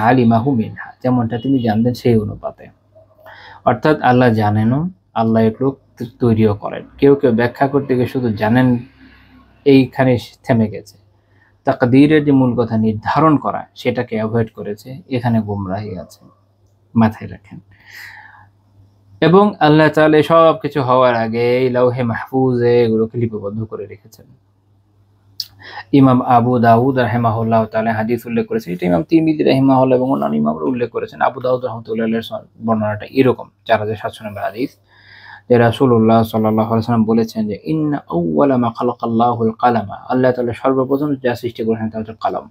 আলিমাহু মিনহা, যেমনটা তিনি জানতেন সেই অনুপাতে। অর্থাৎ আল্লাহ জানেনও, আল্লাহ এগুলো তৈরিও করেন। কেউ ব্যাখ্যা করতে গিয়ে শুধু জানেন এইখানে থেমে গেছে, তাকদীরের যে মূল কথা নির্ধারণ করা সেটাকে অ্যাভয়েড করেছে, এখানে গুমরাহি আছে, মাথায় রাখেন। এবং আল্লাহ তাআলা সব কিছু হওয়ার আগে লাউহে মাহফুজে এগুলোকে লিপিবদ্ধ করে রেখেছেন। ইমাম আবু দাউদ রাহিমাহুল্লাহ তাআলা হাদিস উল্লেখ করেছে, এটা ইমাম তিরমিজি রাহিমাহুল্লাহ এবং অন্যান্য ইমামরা উল্লেখ করেছেন। আবু দাউদ রাহমাতুল্লাহ আলাইহির বর্ণনাটা এরকম, 4700 নম্বর হাদিস, যে রাসূলুল্লাহ সাল্লাল্লাহু আলাইহি ওয়াসাল্লাম বলেছেন যে ইন্না আউওয়ালা মা খালাকাল্লাহুল কালামা, আল্লাহ তাআলা সর্বপ্রথম যা সৃষ্টি করেছেন তা হচ্ছে কলম।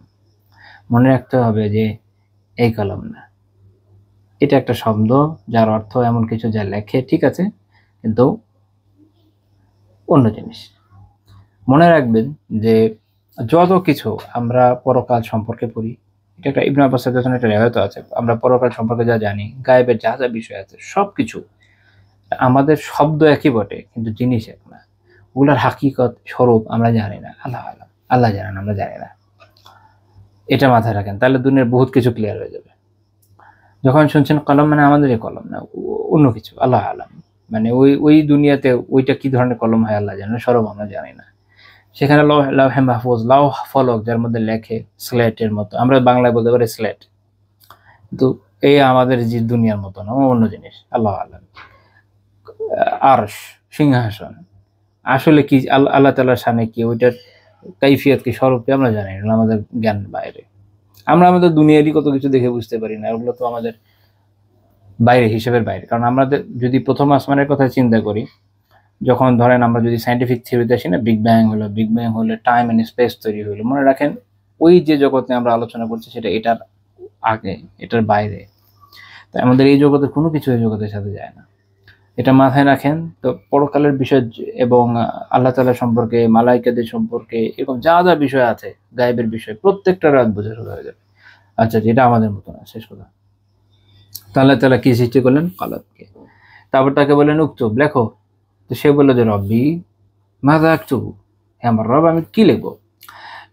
মনে রাখতে হবে যে এই কলম না, এটা একটা শব্দ যার অর্থ এমন কিছু যা লেখে, ঠিক আছে, কিন্তু অন্য জিনিস। মনে রাখবেন যে যত কিছু আমরা পরকাল সম্পর্কে পড়ি, এটা একটা ইবনে আব্বাস রাদিয়াল্লাহু একটা রিওয়ায়াত আছে, আমরা পরকাল সম্পর্কে যা জানি, গায়েবের যা বিষয় আছে সবকিছু, আমাদের শব্দ একই বটে কিন্তু জিনিস এক না। ওগুলার হাকিকত স্বরূপ আমরা জানি না, আল্লাহ আল্লাহ, আল্লাহ জানেন, আমরা জানি না। এটা মাথায় রাখেন, তাহলে দুনিয়ার বহুত কিছু ক্লিয়ার হয়ে যাবে। যখন শুনছেন কলম, মানে আমাদের এই কলম না, অন্য কিছু, আল্লাহ আলাম, মানে ওই দুনিয়াতে ওইটা কি ধরনের কলম হয় আল্লাহ জানেন, স্বরূপ আমরা জানি না। সেখানে লাউহে মাহফুজ, লাউ ফলক, যার মধ্যে লেখে স্লেটের মতো, আমরা বাংলায় বলতে পারি স্লেট, কিন্তু এই আমাদের যে দুনিয়ার মতো না, অন্য জিনিস, আল্লাহ আলাম। আরশ, সিংহাসন, আসলে কি আল্লাহ তাআলার শানে কি, ওইটার কাইফিয়ত কি, স্বরূপ কি আমরা জানি না, আমাদের জ্ঞান বাইরে। আমরা আমাদের দুনিয়ারই কত কিছু দেখে বুঝতে পারি না, ওগুলো তো আমাদের বাইরে, হিসেবের বাইরে। কারণ আমাদের যদি প্রথম আসমানের কথা চিন্তা করি, যখন ধরেন আমরা যদি সায়েন্টিফিক থিওরিতে আসি না, বিগ ব্যাং হলো টাইম এন্ড স্পেস তৈরি হলো, মনে রাখেন ওই যে জগতে আমরা আলোচনা করছি সেটা এটার আগে, এটার বাইরে। তাই আমাদের এই জগতের কোনো কিছু এই জগতের সাথে যায় না, এটা মাথায় রাখেন। তো পরকালের বিষয় এবং আল্লাহ তাআলা সম্পর্কে, মালাইকাদের সম্পর্কে, এরকম যা যা বিষয় আছে গায়েবের বিষয়, প্রত্যেকটা রাত বোঝা শুরু হয়ে যাবে। আচ্ছা, যেটা আমাদের মতো না, শেষ কথা। আল্লাহ তাআলা কি সৃষ্টি করলেন? কলমকে। তারপর তাকে বললেন উক্তুব, লেখো। তো সে বললো যে রব্বি মাযা আকতুবু, হে আমার রব, আমি কি লিখবো?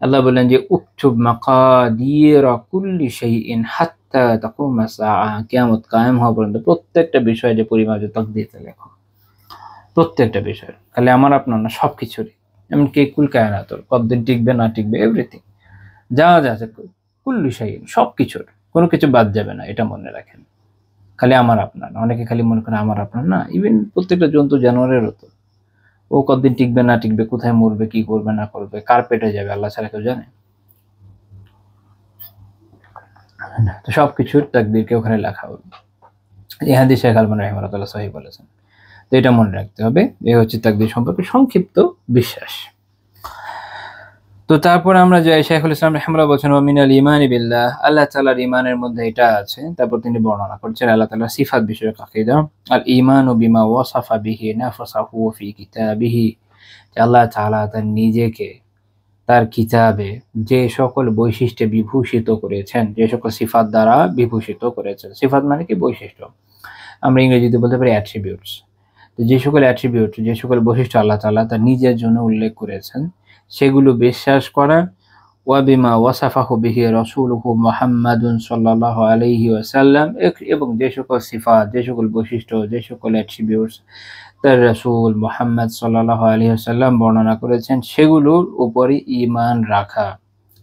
আল্লাহ বললেন যে উকতুব মাকাদির কুল্লি শাইইন হাত্তা তাকুমা সাআ, কিয়ামত কায়েম হওয়া পর্যন্ত প্রত্যেকটা বিষয় যে পরিমাপ, যে তাকদীরটা লেখো, প্রত্যেকটা বিষয়, খালি আমার আপনার না, সবকিছুরই, এমনকি কুল কায়নাতুর কতদিন টিকবে না টিকবে, এভরিথিং যা যা আছে, কুল্লি শাইইন, সবকিছুর, কোনো কিছু বাদ যাবে না, এটা মনে রাখেন। খালি আমার আপনার না, অনেকে খালি মনে করে আমার আপনার না, ইভেন প্রত্যেকটা জন্তু জানোয়ারেরও তো, ও কতদিন টিকবে না টিকবে, কোথায় মরবে, কি করবে না করবে, কার পেটে যাবে, আল্লাহ ছাড়া কেউ জানে? তো সবকিছুর তাকদীরকে ওখানে লেখা হবে। এই হাদিস শেখ আলবানী রাহিমাহুল্লাহ সহিহ বলেছেন। তো এটা মনে রাখতে হবে, এই হচ্ছে তাকদীর সম্পর্কে সংক্ষিপ্ত বিশ্বাস। তো তারপর আমরা যাই, শাইখুল ইসলাম রাহিমাহুল্লাহ বলছেন ওয়া মিনাল ঈমানি বিল্লাহ, আল্লাহ তাআলার ঈমানের মধ্যে এটা আছে। তারপর তিনি বর্ণনা করছেন আল্লাহ তাআলার সিফাত বিষয়ক আকীদা, আল ঈমানু বিমা ওয়াসাফা বিহি নাফসাহু ফি কিতাবিহি, আল্লাহ তাআলা তার নিজেকে তার কিতাবে যে সকল বৈশিষ্ট্যে বিভূষিত করেছেন, যে সকল সিফাত দ্বারা বিভূষিত করেছেন। সিফাত মানে কি? বৈশিষ্ট্য, আমরা ইংরেজিতে বলতে পারি অ্যাট্রিবিউটস। তো যে সকল অ্যাট্রিবিউট, যে সকল বৈশিষ্ট্য আল্লাহ তাআলা তার নিজের জন্য উল্লেখ করেছেন, সেগুলো বিশ্বাস করা। ওয়া বিমা ওয়াসাফাহু বিহি রাসূলুহু মুহাম্মাদুন সাল্লাল্লাহু আলাইহি ওয়াসাল্লাম, এবং যে সকল সিফাত, যে সকল বৈশিষ্ট্য, যে সকল অ্যাট্রিবিউটস তার রাসূল মুহাম্মদ সাল্লাল্লাহু আলাইহি ওয়াসাল্লাম বর্ণনা করেছেন, সেগুলোর উপরই ঈমান রাখা।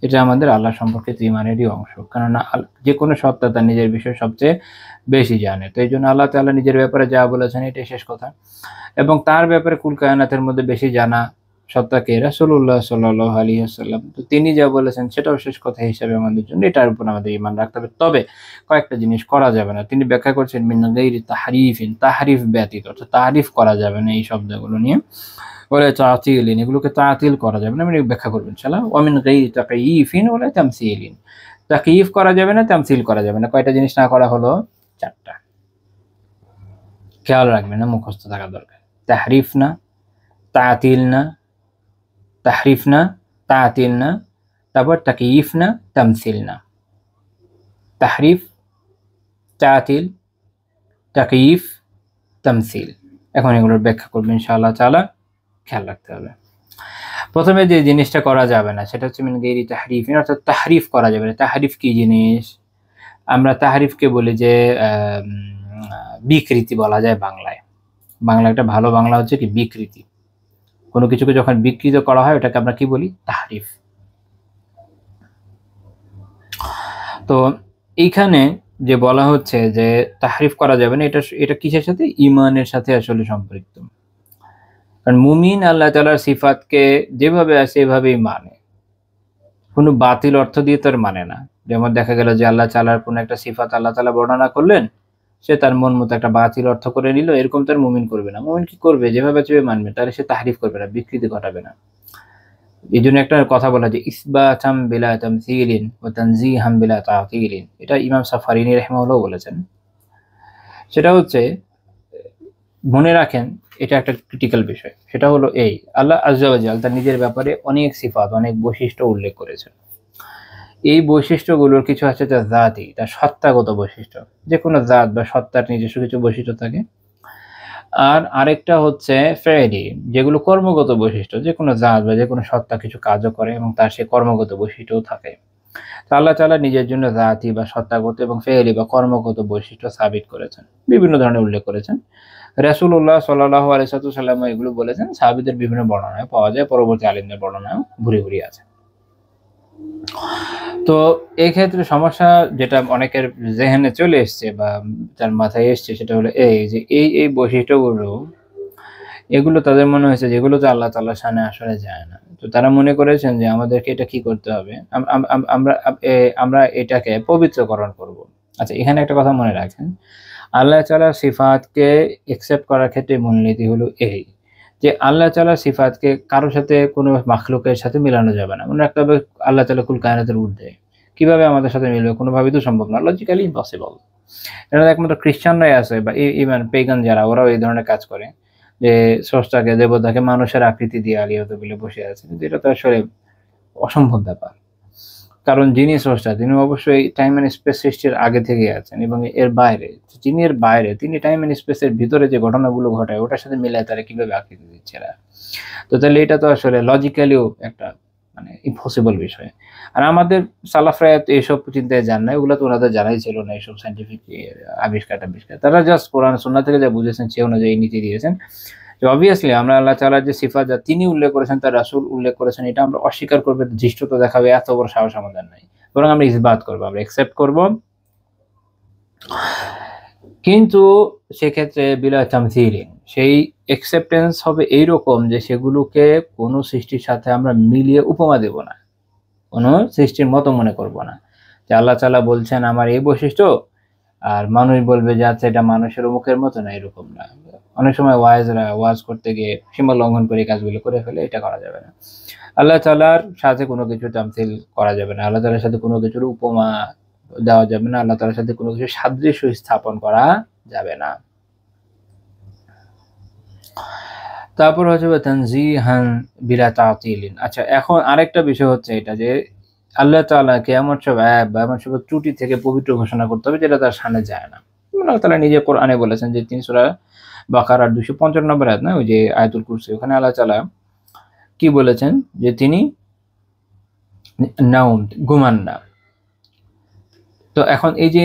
এটা আমাদের আল্লাহ সম্পর্কিত ঈমানেরই অংশ। কেননা যে কোনো সত্তা তার নিজের বিষয়ে সবচেয়ে বেশি জানে। তো এই জন্য আল্লাহ তাআলা নিজের ব্যাপারে যা বলেছেন এটাই শেষ কথা। এবং তার ব্যাপারে কুল কায়নাতের মধ্যে বেশি জানা সত্তাকে রাসূলুল্লাহ সাল্লাল্লাহু আলাইহি ওয়াসাল্লাম। তো তিনি যা বলেছেন সেটাও শেষ কথা হিসাবে আমাদের জন্য এটার উপর আমাদের ঈমান রাখতে হবে। তবে কয়েকটা জিনিস করা যাবে না। তিনি ব্যাখ্যা করছেন মিন গায়রি তাহরিফিন, তাহরিফ ব্যতীত, অর্থাৎ তাহরিফ করা যাবে না এই শব্দগুলো নিয়ে। ওয়ালা তা'তিলিন, এগুলোকে তা'তিল করা যাবে না, আমি ব্যাখ্যা করব ইনশাআল্লাহ। ওয়া মিন গায়রি তাকয়িফিন ওয়ালা তামসিলিন, তাকয়িফ করা যাবে না, তামসিল করা যাবে না। কয়টা জিনিস না করা হলো? চারটা। খেয়াল রাখবেন না, মুখস্থ থাকা দরকার। তাহরিফ না, তা'তিল না, তাহরিফ না, তা'তিল না, তারপর তাকয়িফ না, তামসিল না। তাহরিফ, তা'তিল, তাকয়িফ, তামসিল। এখন এগুলোর ব্যাখ্যা করব ইনশাআল্লাহ তাআলা, খেয়াল রাখতে হবে। প্রথমে যে জিনিসটা করা যাবে না সেটা হচ্ছে মিন গায়রি তাহরিফিন, অর্থাৎ তাহরিফ করা যাবে না। তাহরিফ কি জিনিস? আমরা তাহরিফকে বলি যে বিকৃতি বলা যায় বাংলায়। বাংলা একটা ভালো বাংলা হচ্ছে কি? বিকৃতি। কোনো কিছুকে যখন বিকৃত করা হয় ওটাকে আমরা কি বলি? তাহরিফ। তো এইখানে যে বলা হচ্ছে যে তাহরিফ করা যাবে না, এটা কিসের সাথে? ঈমানের সাথে আসলে সম্পৃক্ত। কারণ মুমিন আল্লাহ তাআলার সিফাতকে যেভাবে আছে এভাবেই মানে, কোনো বাতিল অর্থ দিয়ে তার মানে না। যেমন দেখা গেল যে আল্লাহ তাআলার কোনো একটা সিফাত আল্লাহ তাআলা বর্ণনা করলেন, সে তার মন মতো একটা বাতিল অর্থ করে নিল, এরকম তার মুমিন করবে না। মুমিন কি করবে? যেভাবে চেয়ে মানবে, তাহলে সে তাহরিফ করবে না, বিকৃতি ঘটাবে না। এই জন্য একটা কথা বলা যে ইসবাতাম বিলা তামসিলিন ওয়া তানজিহাম বিলা তা'তিলিন, এটা ইমাম সাফারিনী রাহিমাহুল্লাহ বলেছেন। সেটা হচ্ছে, মনে রাখেন এটা একটা ক্রিটিক্যাল বিষয়। সেটা হলো এই, আল্লাহ আযজা ওয়া জাল তার নিজের ব্যাপারে অনেক সিফাত, অনেক বৈশিষ্ট্য উল্লেখ করেছেন। এই বৈশিষ্ট্যগুলোর কিছু আছে তার জাতি, তার সত্তাগত বৈশিষ্ট্য। যে কোনো জাত বা সত্তার নিজস্ব কিছু বৈশিষ্ট্য থাকে। আর আরেকটা হচ্ছে ফেইলি, যেগুলো কর্মগত বৈশিষ্ট্য, যে কোনো জাত বা যে কোনো সত্তা কিছু কাজও করে এবং তার সে কর্মগত বৈশিষ্ট্যও থাকে। তো আল্লাহ তাআলা নিজের জন্য জাতি বা সত্তাগত এবং ফেইলি বা কর্মগত বৈশিষ্ট্য সাবিত করেছেন, বিভিন্ন ধরনের উল্লেখ করেছেন। রাসূলুল্লাহ সাল্লাল্লাহু আলাইহি ওয়াসাল্লাম এগুলো বলেছেন, সাহাবীদের বিভিন্ন বর্ণনায় পাওয়া যায়, পরবর্তী আলেমদের বর্ণনায়ও ভুরি, ভুরি আছে। তো এই ক্ষেত্রে সমস্যা যেটা অনেকের জেহেনে চলে এসছে বা তার মাথায় এসছে, সেটা হলো এই যে এই বৈশিষ্ট্যগুলো, এগুলো তাদের মনে হয়েছে যেগুলোতে আল্লাহ তাআলার শানে আসলে যায় না। তো তারা মনে করেছেন যে আমাদেরকে এটা কি করতে হবে? আমরা এটাকে পবিত্রকরণ করব। আচ্ছা, এখানে একটা কথা মনে রাখেন, আল্লাহ তাআলার সিফাতকে একসেপ্ট করার ক্ষেত্রে মূলনীতি হলো এই যে আল্লাহ তাআলার সিফাতকে কারো সাথে কোনো মাখলুকের সাথে মিলানো যাবে না। মনে রাখতে হবে আল্লাহ তাআলা কুল কায়নাতের ঊর্ধ্বে। কিভাবে আমাদের সাথে মিলবে? কোনোভাবেই তো সম্ভব না। Logically impossible. এটা একমাত্র খ্রিস্টানরাই আছে বা ইভেন পেগান যারা, ওরাও এই ধরনের কাজ করে। যে স্রষ্টাকে, দেবতাকে মানুষের আকৃতি দিয়ে আলিয়ত বিলে বসে আছে। কিন্তু এটা তো আসলে অসম্ভব ব্যাপার। কারণ যিনি স্রষ্টা তিনি অবশ্যই টাইম অ্যান্ড স্পেস সৃষ্টির আগে থেকেই আছেন এবং এর বাইরে, যিনি এর বাইরে তিনি টাইম অ্যান্ড স্পেসের ভিতরে যে ঘটনাগুলো ঘটায় ওটার সাথে মিলায় তারা কিভাবে আকৃতি দিচ্ছে এরা। তো তাহলে এটা তো আসলে লজিক্যালিও একটা মানে ইম্পসিবল বিষয়। আর আমাদের সালাফরা এইসব চিন্তায় যান না, এগুলো তো ওনাদের জানাই ছিল না, এইসব সাইন্টিফিক আবিষ্কার। তারা জাস্ট কোরআন সুন্নাহ থেকে যা বুঝেছেন সে অনুযায়ী নীতি দিয়েছেন। যে অবভিয়াসলি আমরা আল্লাহ তাআলার যে সিফাত যা তিনি উল্লেখ করেছেন, তার রাসূল উল্লেখ করেছেন, এটা আমরা অস্বীকার করবে, ধৃষ্টতা দেখাবে, এত বড় সাহস আমাদের নাই। বরং আমরা ইসবাত করব, আমরা অ্যাকসেপ্ট করব। কিন্তু সেক্ষেত্রে বিলা তামথীলিন, সেই অ্যাকসেপ্টেন্স হবে এইরকম যে সেগুলোকে কোনো সৃষ্টির সাথে আমরা মিলিয়ে উপমা দেব না, কোনো সৃষ্টির মতো মনে করব না। যে আল্লাহ তাআলা বলছেন আমার এই বৈশিষ্ট্য, আর মানুষ বলবে যে আচ্ছা এটা মানুষের মুখের মতো না, এরকম না। অনেক সময় ওয়াজ করতে গিয়ে সীমা লঙ্ঘন করে কাজগুলো করে ফেলে, এটা করা যাবে না। আল্লাহ তাআলার সাথে কোনো কিছু তামথিল করা যাবে না, আল্লাহ তাআলার সাথে কোনো কিছুর উপমা দেওয়া যাবে না, আল্লাহ তাআলার সাথে কোনো কিছু সাদৃশ্য স্থাপন করা যাবে না। তারপর হচ্ছে তানজিহান বিলা তাতিলিন। আচ্ছা, এখন আরেকটা বিষয় হচ্ছে এটা যে আল্লাহ তাআলাকে এমন সব অ্যাব বা এমন সব ত্রুটি থেকে পবিত্র ঘোষণা করতে হবে যেটা তার শানে যায় না। আল্লাহ তাআলা নিজে কোরআনে বলেছেন যে তিনি সূরা বাকারার 255 নম্বর আয়াত, না ওই যে আয়াতুল কুরসি, ওখানে আল্লাহ তাআলা কি বলেছেন যে তিনি নাউম, ঘুমান না। তো এখন এই যে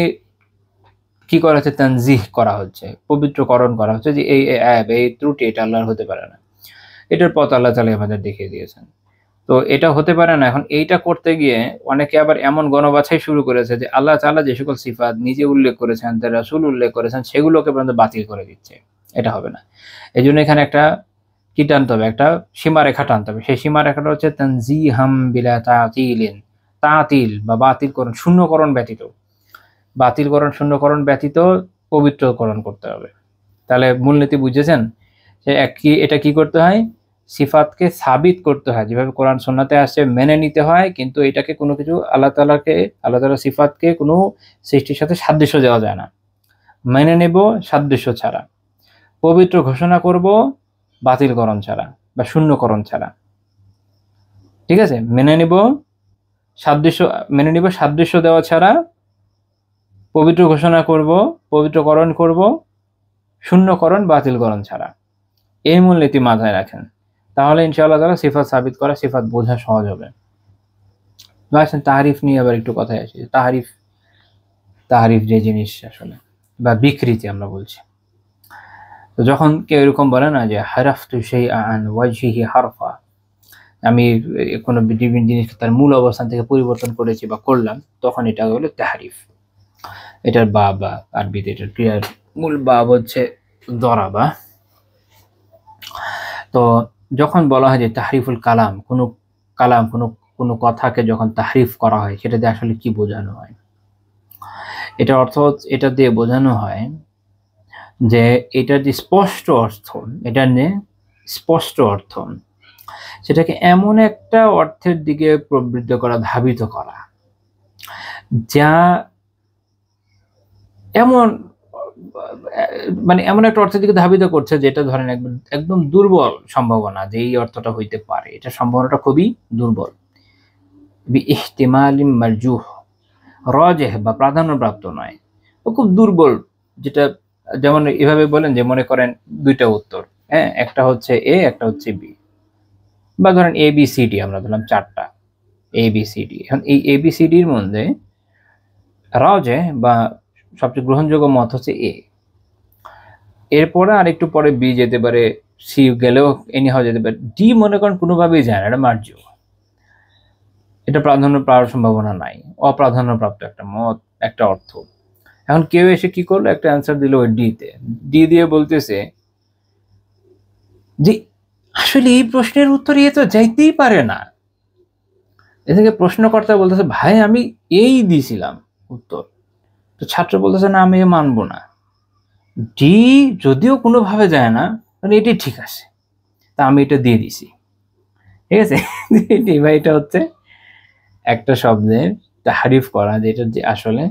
কি করা হচ্ছে, তানজিহ করা হচ্ছে, পবিত্রকরণ করা হচ্ছে যে এই অ্যাব, এই ত্রুটি এটা আল্লাহর হতে পারে না। এটার পথ আল্লাহ তাআলা আমাদের দেখিয়ে দিয়েছেন। তো এটা হতে পারে না। এখন এইটা করতে গিয়ে অনেকে আবার এমন গণবাছাই শুরু করেছে যে আল্লাহ তাআলা যে সকল সিফাত নিজে উল্লেখ করেছেন, তার রাসূল উল্লেখ করেছেন, সেগুলোকে পর্যন্ত বাতিল করে দিচ্ছে। এটা হবে না। এজন্য এখানে একটা কি টানতে হবে, একটা সীমারেখা টানতে হবে। সেই সীমারেখাটা হচ্ছে তানজিহাম বিলা তাতিলিন। তাতিল বা বাতিলকরণ, শূন্যকরণ ব্যতীত, বাতিলকরণ শূন্যকরণ ব্যতীত পবিত্রকরণ করতে হবে। তাহলে মূলনীতি বুঝেছেন যে এটা কি করতে হয়, সিফাতকে সাবিত করতে হয়, যেভাবে কোরআন সুন্নাতে আসছে মেনে নিতে হয়। কিন্তু এটাকে কোনো কিছু আল্লাহ তাআলার সিফাতকে কোনো সৃষ্টির সাথে সাদৃশ্য দেওয়া যায় না। মেনে নেব সাদৃশ্য ছাড়া, পবিত্র ঘোষণা করব বাতিলকরণ ছাড়া বা শূন্যকরণ ছাড়া। ঠিক আছে, মেনে নিব সাদৃশ্য দেওয়া ছাড়া, পবিত্র ঘোষণা করব, পবিত্রকরণ করব শূন্যকরণ বাতিলকরণ ছাড়া। এই মূলনীতি মাথায় রাখেন, তাহলে ইনশাআল্লাহ তাআলা সিফাত সাবিত করা, সিফাত বোঝা সহজ হবে। আসেন তাহরিফ নিয়ে আবার একটু কথায় আসি। তাহরিফ যে জিনিস আসলে, বা বিকৃতি আমরা বলছি। তো যখন কেউ এরকম বলে না যে হারাফতু শাইআ আন ওয়াজহিহি হারফা, আমি কোনো জিনিসকে তার মূল অবস্থান থেকে পরিবর্তন করেছি বা করলাম, তখন এটা হলো তাহরিফ। এটার বা আরবিতে এটার ক্রিয়ার মূল বাব হচ্ছে দরাবা। তো যখন বলা হয় যে তাহরিফুল কালাম, কোনো কথাকে যখন তাহরিফ করা হয়, সেটা দিয়ে আসলে কি বোঝানো হয়? এটার অর্থ, এটা দিয়ে বোঝানো হয় যে এটার যে স্পষ্ট অর্থ, সেটাকে এমন একটা অর্থের দিকে প্রবৃত্ত করা, ধাবিত করা, যা এমন একটা অর্থের দিকে ধাবিত করছে যেটা ধরেন একদম দুর্বল সম্ভাবনা যে এই অর্থটা হইতে পারে, এটা সম্ভাবনাটা খুবই দুর্বল। ইহতিমালিম মারজুহ, রাজিহ বা প্রাধান্যপ্রাপ্ত নয়, ও খুব দুর্বল, যেটা যেমন এভাবে বলেন যে মনে করেন দুইটা উত্তর, হ্যাঁ, একটা হচ্ছে এ, একটা হচ্ছে বি, বা ধরেন এ বি সি ডি আমরা ধরলাম চারটা এ বি সি ডি। এখন এই এ বি সি ডির মধ্যে রাজে বা সবচেয়ে গ্রহণযোগ্য মত হচ্ছে এ, এরপরে আর একটু পরে বি যেতে পারে, সি গেলেও এনি হাও যেতে পারে, ডি মনে করেন কোনোভাবেই যায় না, এটা মার্জ, এটা প্রাধান্য পাওয়ার সম্ভাবনা নাই, অপ্রাধান্যপ্রাপ্ত একটা মত, একটা অর্থ। এখন কেউ এসে কি করলো, একটা অ্যান্সার দিল ওই ডিতে, ডি দিয়ে বলতেছে যে আসলে এই প্রশ্নের উত্তর এ তো যাইতেই পারে না। এদিকে প্রশ্নকর্তা বলতেছে ভাই আমি এই দিয়েছিলাম উত্তর, তো ছাত্র বলতেছে না আমি মানবো না, ডি যদিও কোনোভাবে যায় না মানে এটি ঠিক আছে, তা আমি এটা দিয়ে দিছি, ঠিক আছে। ভাই এটা হচ্ছে একটা শব্দের তাহারিফ করা, যেটা যে আসলে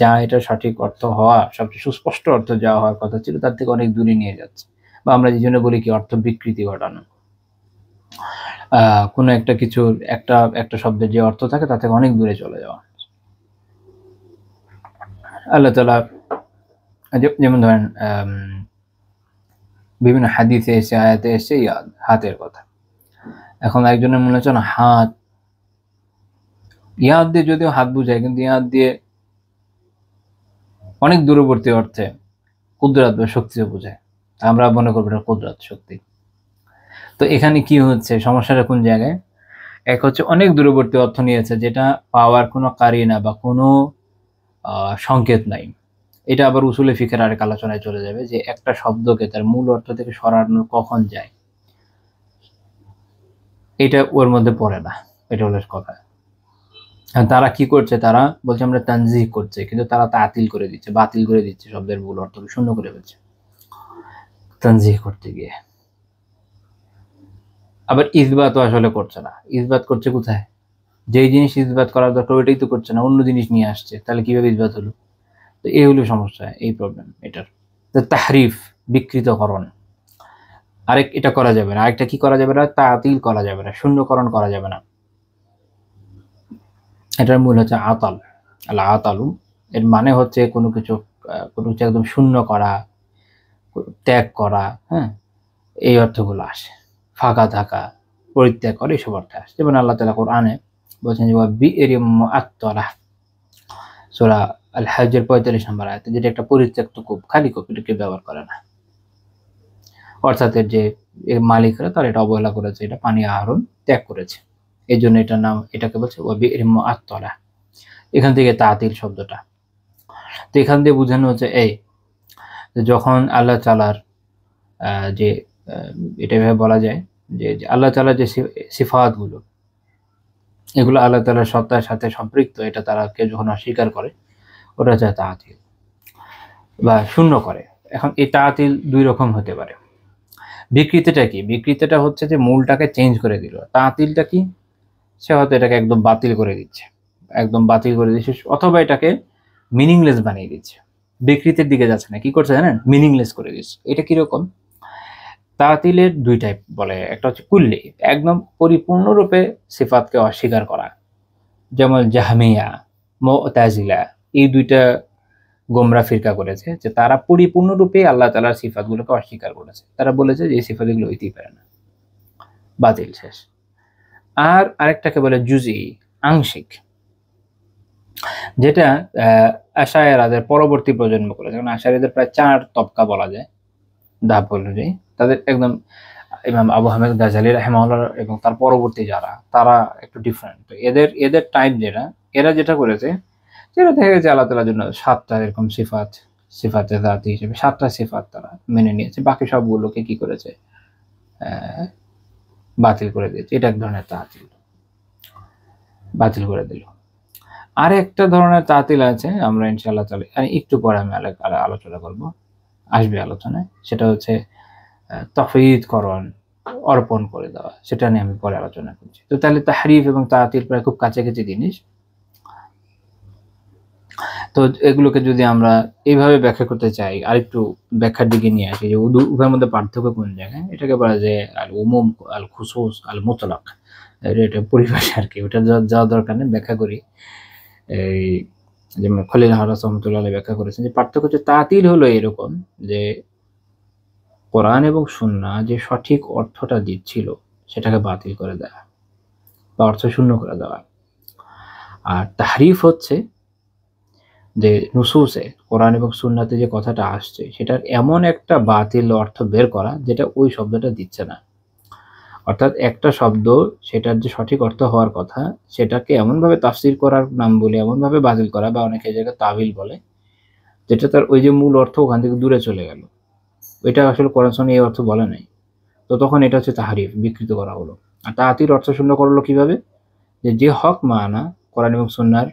যা এটা সঠিক অর্থ হওয়া, সবচেয়ে সুস্পষ্ট অর্থ যা হওয়ার কথা ছিল তার থেকে অনেক দূরে নিয়ে যাচ্ছে, বা আমরা যে জন্য বলি কি অর্থ বিকৃতি ঘটানো। কোনো একটা কিছুর একটা শব্দের যে অর্থ থাকে তার থেকে অনেক দূরে চলে যাওয়া। আল্লাহ তাআলা যেমন ধরেন বিভিন্ন হাদিসে এসে, আয়াতে এসে হাতের কথা। এখন একজনের মনে হচ্ছে না হাত, ইয়াদ দিয়ে যদিও হাত বুঝায়, কিন্তু ইয়াদ দিয়ে অনেক দূরবর্তী অর্থে কুদরাত বা শক্তিও বোঝায়, আমরা মনে করবো এটা কুদরাত শক্তি। তো এখানে কি হচ্ছে, সমস্যাটা কোন জায়গায়? এক হচ্ছে অনেক দূরবর্তী অর্থ নিয়েছে, যেটা পাওয়ার কোনো কারিনা বা কোনো সংকেত নাই। এটা আবার উসুলে ফিকের আরেক আলোচনায় চলে যাবে, যে একটা শব্দকে তার মূল অর্থ থেকে সরানো কখন যায়, এটা ওর মধ্যে পড়ে না, এটা হলো কথা। তারা কি করছে, তারা বলছে আমরা তানজিহ করছে, কিন্তু তারা তাতিল করে দিচ্ছে, বাতিল করে দিচ্ছে, শব্দের মূল অর্থকে শূন্য করে ফেলছে তানজিহ করতে গিয়ে। আবার ইসবাতও আসলে করছে না, ইসবাত করছে কোথায়, যেই জিনিস ইসবাত করার দরকার ওইটাই তো করছে না, অন্য জিনিস নিয়ে আসছে, তাহলে কিভাবে ইসবাত হলো? তো এই হলো সমস্যা, এই প্রবলেম এটার। তাহরিফ, বিকৃতকরণ, এটা করা যাবে না। আরেকটা কি করা যাবে না, তাতিল করা যাবে না, শূন্যকরণ করা যাবে না। এটার মূল হচ্ছে আতাল, আল আতালু, এর মানে হচ্ছে কোনো কিছু একদম শূন্য করা, ত্যাগ করা, হ্যাঁ, এই অর্থগুলো আসে। ফাঁকা থাকা, পরিত্যাগ করে, এসব অর্থে আসে। যেমন আল্লাহ তাআলা কোরআনে বলছেন যে বিইরিম মুআত্তালাহ, সূরা আল হজ্জের 45 নম্বর আয়াতে, যেটা একটা পরিত্যক্ত কূপ, খালি কূপ, এটাকে ব্যবহার করে না। অর্থাৎ এর যে মালিকরা তারা এটা অবহেলা করেছে, এটা পানি আহরণ ত্যাগ করেছে, এই জন্য এটার নাম, এটাকে বলছে বিইরিম মুআত্তালাহ। এখান থেকে তাতিল শব্দটা, তো এখান দিয়ে বোঝানো হচ্ছে এই যখন আল্লাহ তাআলার যে এটা এভাবে বলা যায় যে আল্লাহ তাআলার যে সিফাতগুলো, এগুলো আল্লাহ তাআলার সত্তার সাথে সম্পৃক্ত, এটা তারা কেউ যখন অস্বীকার করে, ওটা হচ্ছে তাতিল বা শূন্য করে। এখন এই তাতিল দুই রকম হতে পারে। বিকৃতিটা কি? বিকৃতিটা হচ্ছে যে মূলটাকে চেঞ্জ করে দিল। তাতিলটা কি? সে হয়তো এটাকে একদম বাতিল করে দিচ্ছে, একদম বাতিল করে দিচ্ছে, অথবা এটাকে মিনিংলেস বানিয়ে দিচ্ছে। বিকৃতির দিকে যাচ্ছে না, কি করছে জানেন? মিনিংলেস করে দিচ্ছে। এটা কিরকম? তাতিলের দুই টাইপ বলে, একটা হচ্ছে কুল্লি, একদম পরিপূর্ণরূপে সিফাতকে অস্বীকার করা, যেমন জাহমিয়া, মুতাজিলা, এই দুইটা গোমরা ফিরকা করেছে, যে তারা পরিপূর্ণরূপে আল্লাহ তাআলার সিফাতগুলোকে অস্বীকার করেছে। তারা বলেছে যে এই সিফাতগুলো হইতেই পারে না, বাতিল, শেষ। আর আরেকটাকে বলে জুজি, আংশিক, যেটা আশায়েরাদের পরবর্তী প্রজন্ম করেছে। কারণ আশায়েরাদের প্রায় 4 তবকা বলা যায়, ধাপ অনুযায়ী। তাদের একদম ইমাম আবু হামেদ গাজালি রাহিমাহুল্লাহ এবং তার পরবর্তী যারা, তারা একটু ডিফারেন্ট। তো এদের টাইপ যেটা, এরা যেটা করেছে, যেটা দেখা গেছে আল্লাহ তাআলার জন্য 7টা এরকম সিফাতে যাতি হিসেবে 7টা সিফাত তারা মেনে নিয়েছে, বাকি সবগুলোকে কি করেছে, বাতিল করে দিয়েছে। এটা এক ধরনের তাতিল, বাতিল করে দিল। আর একটা ধরনের তাতিল আছে, আমরা ইনশাআল্লাহ তাআলা একটু পরে আমি আলোচনা করব, আসবে আলোচনায়, সেটা হচ্ছে তাফয়ীদকরণ, অর্পণ করে দেওয়া, সেটা নিয়ে আমি পরে আলোচনা করছি। তো তাহলে তাহরিফ এবং তাতিল প্রায় খুব কাছাকাছি জিনিস। তো এগুলোকে যদি আমরা এইভাবে ব্যাখ্যা করতে চাই, আরেকটু ব্যাখ্যার দিকে নিয়ে আসি যে উভয়ের মধ্যে পার্থক্য কোন জায়গায়, এটাকে বলা যায় আল উমুম, আল খুসুস, আল মুতলাক, এটা পরিভাষা আর কি, ওটা যাওয়া দরকার নেই, ব্যাখ্যা করি। এই যেমন খলিল হারাস রহমতুল্লাহ আলাইহি ব্যাখ্যা করেছেন যে পার্থক্য হচ্ছে তাতিল হলো এরকম যে কোরআন এবং সুন্নাহ যে সঠিক অর্থটা দিচ্ছিল সেটাকে বাতিল করে দেওয়া বা অর্থ শূন্য করে দেওয়া। আর তাহরিফ হচ্ছে যে নুসুসে কোরআন এবং সুন্নাতে যে কথাটা আসছে সেটার এমন একটা বাতিল অর্থ বের করা যেটা ওই শব্দটা দিচ্ছে না। অর্থাৎ একটা শব্দ সেটার যে সঠিক অর্থ হওয়ার কথা সেটাকে এমনভাবে তাফসির করার নাম বলে এমনভাবে বাতিল করা, বা অনেকে জায়গায় তাবিল বলে, যেটা তার ওই যে মূল অর্থ ওখান থেকে দূরে চলে গেল, ওইটা আসলে কোরআন সুন্নাহ এই অর্থ বলে নাই। তো তখন এটা হচ্ছে তাহরিফ, বিকৃত করা হলো। আর তাআতির অর্থ শূন্য করলো কিভাবে? যে হক মানা কোরআন এবং সুন্নাহর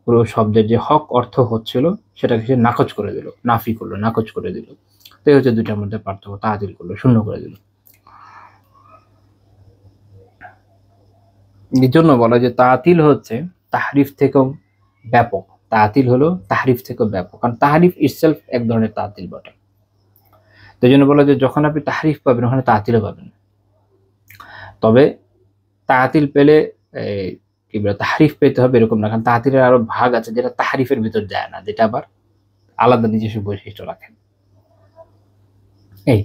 পুরো শব্দের যে হক অর্থ হচ্ছিল সেটাকে সে নাকচ করে দিল, নাফি করলো, নাকচ করে দিল। তো এই হচ্ছে দুইটার মধ্যে পার্থক্য, তাআতিল করলো, শূন্য করে দিল। এই জন্য বলা যে তাআতিল হচ্ছে তাহরিফ থেকেও ব্যাপক। তাআতিল হলো তাহরিফ থেকেও ব্যাপক, কারণ তাহরিফ ইটসেলফ এক ধরনের তাআতিল বটে। তো এই জন্য বলা যে যখন আপনি তাহরিফ পাবেন ওখানে তাআতিলও পাবেন। তবে তাআতিল পেলে কি বলে তাহরিফ পেতে হবে এরকম না, কারণ তাআতিলের আরো ভাগ আছে যেটা তাহরিফের ভিতর যায় না, যেটা আবার আলাদা নিজস্ব বৈশিষ্ট্য রাখে। এই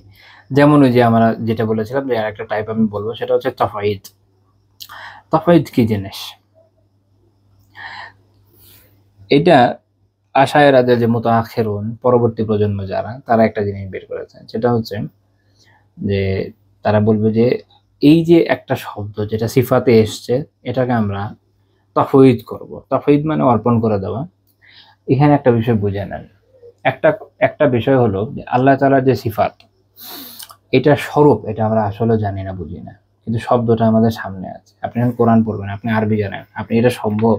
যেমন ওই যে আমরা যেটা বলেছিলাম যে আরেকটা টাইপ আমি বলবো, সেটা হচ্ছে তাফাইদ। তাফাইদ কি জিনিস? এটা আশায়েরাদের যে মুতাআখিরুন, পরবর্তী প্রজন্ম যারা, তারা একটা জিনিস বের করেছেন, সেটা হচ্ছে যে তারা বলবে যে এই যে একটা শব্দ যেটা সিফাতে এসছে এটাকে আমরা তাফওয়িদ করব। তাফওয়িদ মানে অর্পণ করে দেওয়া। এখানে একটা বিষয় বুঝে নেন। একটা একটা বিষয় হলো যে আল্লাহ তাআলার যে সিফাত, এটা স্বরূপ, এটা আমরা আসলে জানি না, বুঝি না, কিন্তু শব্দটা আমাদের সামনে আছে। আপনি যখন কোরআন পড়বেন, আপনি আরবি জানেন, আপনি এটা সম্ভব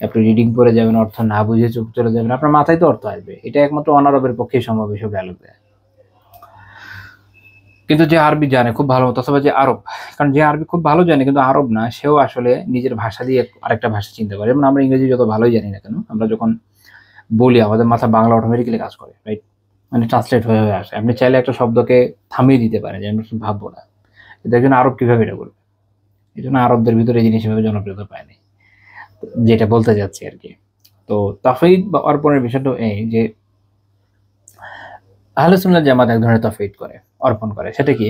আপনি রিডিং করে যাবেন, অর্থ না বুঝে চুপ চলে যাবেন, আপনার মাথায় তো অর্থ আসবে। এটা একমাত্র অনারবের পক্ষেই সম্ভব এসব ডায়লগ দেয়। কিন্তু যে আরবি জানে খুব ভালো মতো, অথবা যে আরব, কারণ যে আরবি খুব ভালো জানে কিন্তু আরব না, সেও আসলে নিজের ভাষা দিয়ে আরেকটা ভাষা চিনতে পারে। যেমন আমরা ইংরেজি যত ভালোই জানি না কেন, আমরা যখন বলি আমাদের মাথা বাংলা অটোমেটিক্যালি কাজ করে, রাইট? মানে ট্রান্সলেট হয়ে হয়ে আসে। আপনি চাইলে একটা শব্দকে থামিয়ে দিতে পারেন যে আমি ভাববো না, কিন্তু একজন আরব কিভাবে এটা করবে? এই জন্য আরবদের ভিতরে এই জিনিস এভাবে জনপ্রিয়তা পায়নি, যেটা বলতে যাচ্ছি আর কি। তো তাফঈদ বা অর্পণের বিষয়টা এই যে আহলে সুন্নাত জামাত এক ধরনের তাফঈদ করে, অর্পণ করে। সেটা কি?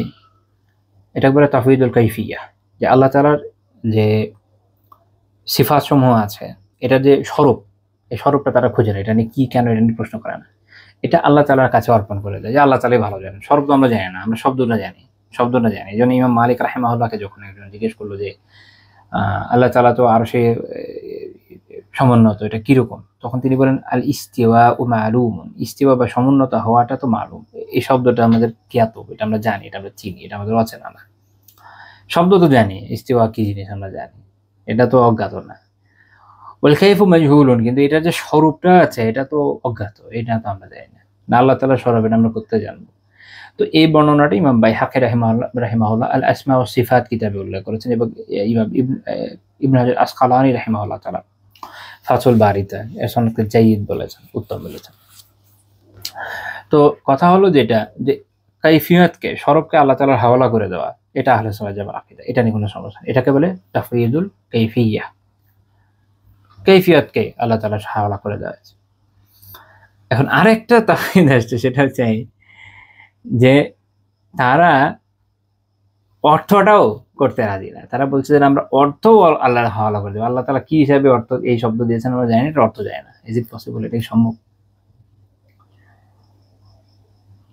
এটা বলে তাফঈদুল কাইফিয়া, যে আল্লাহ তাআলার যে সিফাত সমূহ আছে, এটা যে স্বরূপ, এই স্বরূপটা তারা খুঁজে না, এটা নিয়ে কি কেন এটা নিয়ে প্রশ্ন করে না, এটা আল্লাহ তাআলার কাছে অর্পণ করে দেয়, যে আল্লাহ তাআলাই ভালো জানেন। স্বরূপ তো আমরা জানি না, আমরা শব্দটা জানি, শব্দটা জানি। এই জন্য ইমাম মালিক রাহিমাহুল্লাহকে যখন একজন জিজ্ঞেস করলো যে আল্লাহ তাআলা তো আরশে সমুন্নত, এটা কিরকম? তখন তিনি বলেন আল ইস্তিওয়া ও মালুম। ইস্তিওয়া বা সমুন্নত হওয়াটা তো মালুম, এই শব্দটা আমাদের জ্ঞাত, এটা আমরা জানি, এটা আমরা চিনি, এটা আমাদের অচেনা না। শব্দ তো জানি, ইস্তিওয়া কি জিনিস আমরা জানি, এটা তো অজ্ঞাত না। ওয়াল কাইফু মাজহুলুন, কিন্তু এটার যে স্বরূপটা আছে এটা তো অজ্ঞাত, এটা তো আমরা জানি না। না আল্লাহ তাআলার স্বরূপ এটা আমরা করতে জানবো। তো এই বর্ণনাটা ইমাম বাইহাকী রাহিমাহুল্লাহ আল আসমা ওয়াস সিফাত কিতাবে উল্লেখ করেছেন, এবং ইমাম ইবনে হাজার আসকালানি রাহিমাহুল্লাহ তাআলা ফাথুল বারিতে এর সনদকে জাইয়িদ বলেছেন, উত্তম বলেছেন। তো কথা হলো যেটা যে কাইফিয়াতকে, স্বরূপকে আল্লাহ তাআলার হাওয়ালা করে দেওয়া, এটা আহলে সুন্নাত জামাত আকীদা, এটা নিয়ে কোনো সমস্যা নেই। এটাকে বলে তাফওয়িদুল কাইফিয়া, কাইফিয়াতকে আল্লাহ তাআলার হাওয়ালা করে দেওয়া হয়েছে। এখন আরেকটা তাফওয়িদ আসছে, সেটা হচ্ছে যে তারা অর্থটাও করতে রাজি না। তারা বলছে যে আমরা অর্থও আল্লাহর হাওয়ালা করে দেব। আল্লাহ তাআলা কি হিসাবে অর্থ এই শব্দ দিয়েছেন আমরা জানি না, এটার অর্থ জানি না। Is it possible? এটা কি সম্ভব?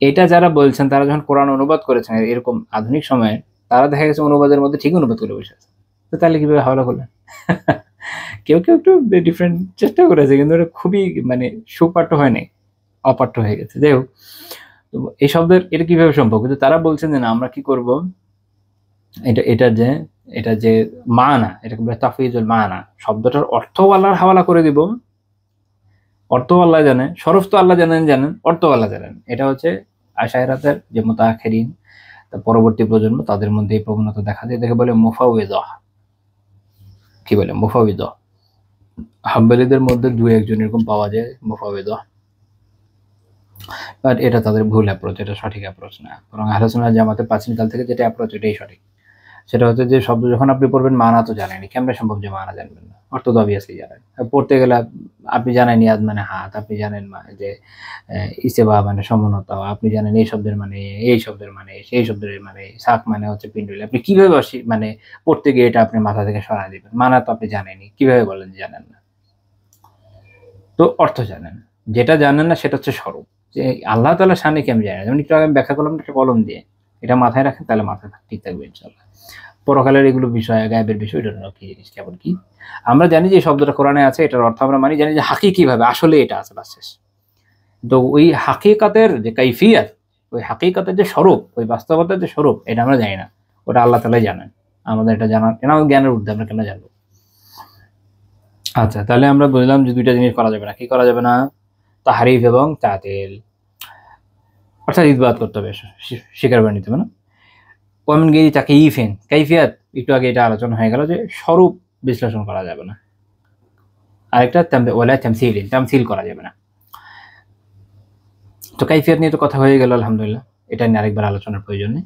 এটা যারা বলছেন তারা যখন কোরআন অনুবাদ করেছেন এরকম আধুনিক সময়ে, তারা দেখা গেছে অনুবাদের মধ্যে ঠিক অনুবাদ করে বসে আছে। তো তাহলে কিভাবে হাওয়ালা করলেন? কেউ কেউ একটু ডিফারেন্ট চেষ্টা করেছে, কিন্তু এটা খুবই মানে সুপাঠ্য হয় নাই, অপাঠ্য হয়ে গেছে। যাই হোক, তো এই শব্দের এটা কিভাবে সম্ভব? কিন্তু তারা বলছেন যে না, আমরা কি করব, এটা যে মানা, এটাকে বলে তাফওয়িজুল মানা, শব্দটার অর্থও আল্লাহর হাওয়ালা করে দিব। অর্থও আল্লাহ জানে, শরফ তো আল্লাহ জানেন, অর্থও আল্লাহ জানেন। এটা হচ্ছে আশায়েরাতের যে মুতাআখিরিন, পরবর্তী প্রজন্ম, তাদের মধ্যে এই প্রবণতা দেখা যায়। এটাকে বলে মুফাউয়িদা। কি বলে? মুফাউয়িদা। হাম্বলীদের মধ্যে দুই একজন এরকম পাওয়া যায় মুফাউয়িদা, বাট এটা তাদের ভুল অ্যাপ্রোচ, এটা সঠিক অ্যাপ্রোচ না। বরং আহলে সুন্নাত জামাতের প্রাচীনকাল থেকে যেটা অ্যাপ্রোচ, এটাই সঠিক। সেটা হচ্ছে যে শব্দ যখন আপনি পড়বেন মানা তো জানেনই, কেমনে সম্ভব যে মানা জানবেন না? অর্থ তো অবভিয়াসলি জানেন। পড়তে গেলে আপনি জানেন ইয়াদ মানে হাত, আপনি জানেন যে ইস্তেবা মানে সমুন্নত, আপনি জানেন এই শব্দের মানে এই শব্দের মানে সেই শব্দের মানে সাক মানে হচ্ছে পিন্ডুলি। আপনি কিভাবে মানে পড়তে গিয়ে এটা আপনি মাথা থেকে সরায় দিবেন? মানা তো আপনি জানেনই, কিভাবে বলেন যে জানেন না? তো অর্থ জানেন, যেটা জানেন না সেটা হচ্ছে স্বরূপ। যে আল্লাহ তাআলার শানে কি আমি জানি না, যেমন একটু আগে আমি ব্যাখ্যা করলাম একটা কলম দিয়ে, এটা মাথায় রাখেন তাহলে মাথায় ঠিক থাকবে ইনশাআল্লাহ। পরকালের এগুলো বিষয়, গায়েবের বিষয়, এটা কি জিনিস, কেমন কি আমরা জানি যে শব্দটা কোরআনে আছে, এটার অর্থ আমরা মানি, জানি যে হাকিকিভাবে আসলে এটা আছে, বাস শেষ। তো ওই হাকিকাতের যে কাইফিয়াত, ওই হাকিকাতের যে স্বরূপ, ওই বাস্তবতার যে স্বরূপ, এটা আমরা জানি না, ওটা আল্লাহ তাআলাই জানেন। আমাদের এটা জানার কেন, আমাদের জ্ঞানের ঊর্ধ্বে, আমরা কেন জানবো? আচ্ছা, তাহলে আমরা বুঝলাম যে দুইটা জিনিস করা যাবে না। কি করা যাবে না? তাহরিফ এবং তাতিল, অর্থাৎ ইতবাত করতে হবে, স্বীকার করে নিতে হবে না। কমন গিয়ে তাকিফিন, কাইফিয়াত একটু আগে এটা আলোচনা হয়ে গেল যে স্বরূপ বিশ্লেষণ করা যাবে না। আরেকটা ওয়ালা তামসিলিন, তামসিল করা যাবে না। তো কাইফিয়াত নিয়ে তো কথা হয়ে গেল আলহামদুলিল্লাহ, এটা নিয়ে আরেকবার আলোচনার প্রয়োজন নেই।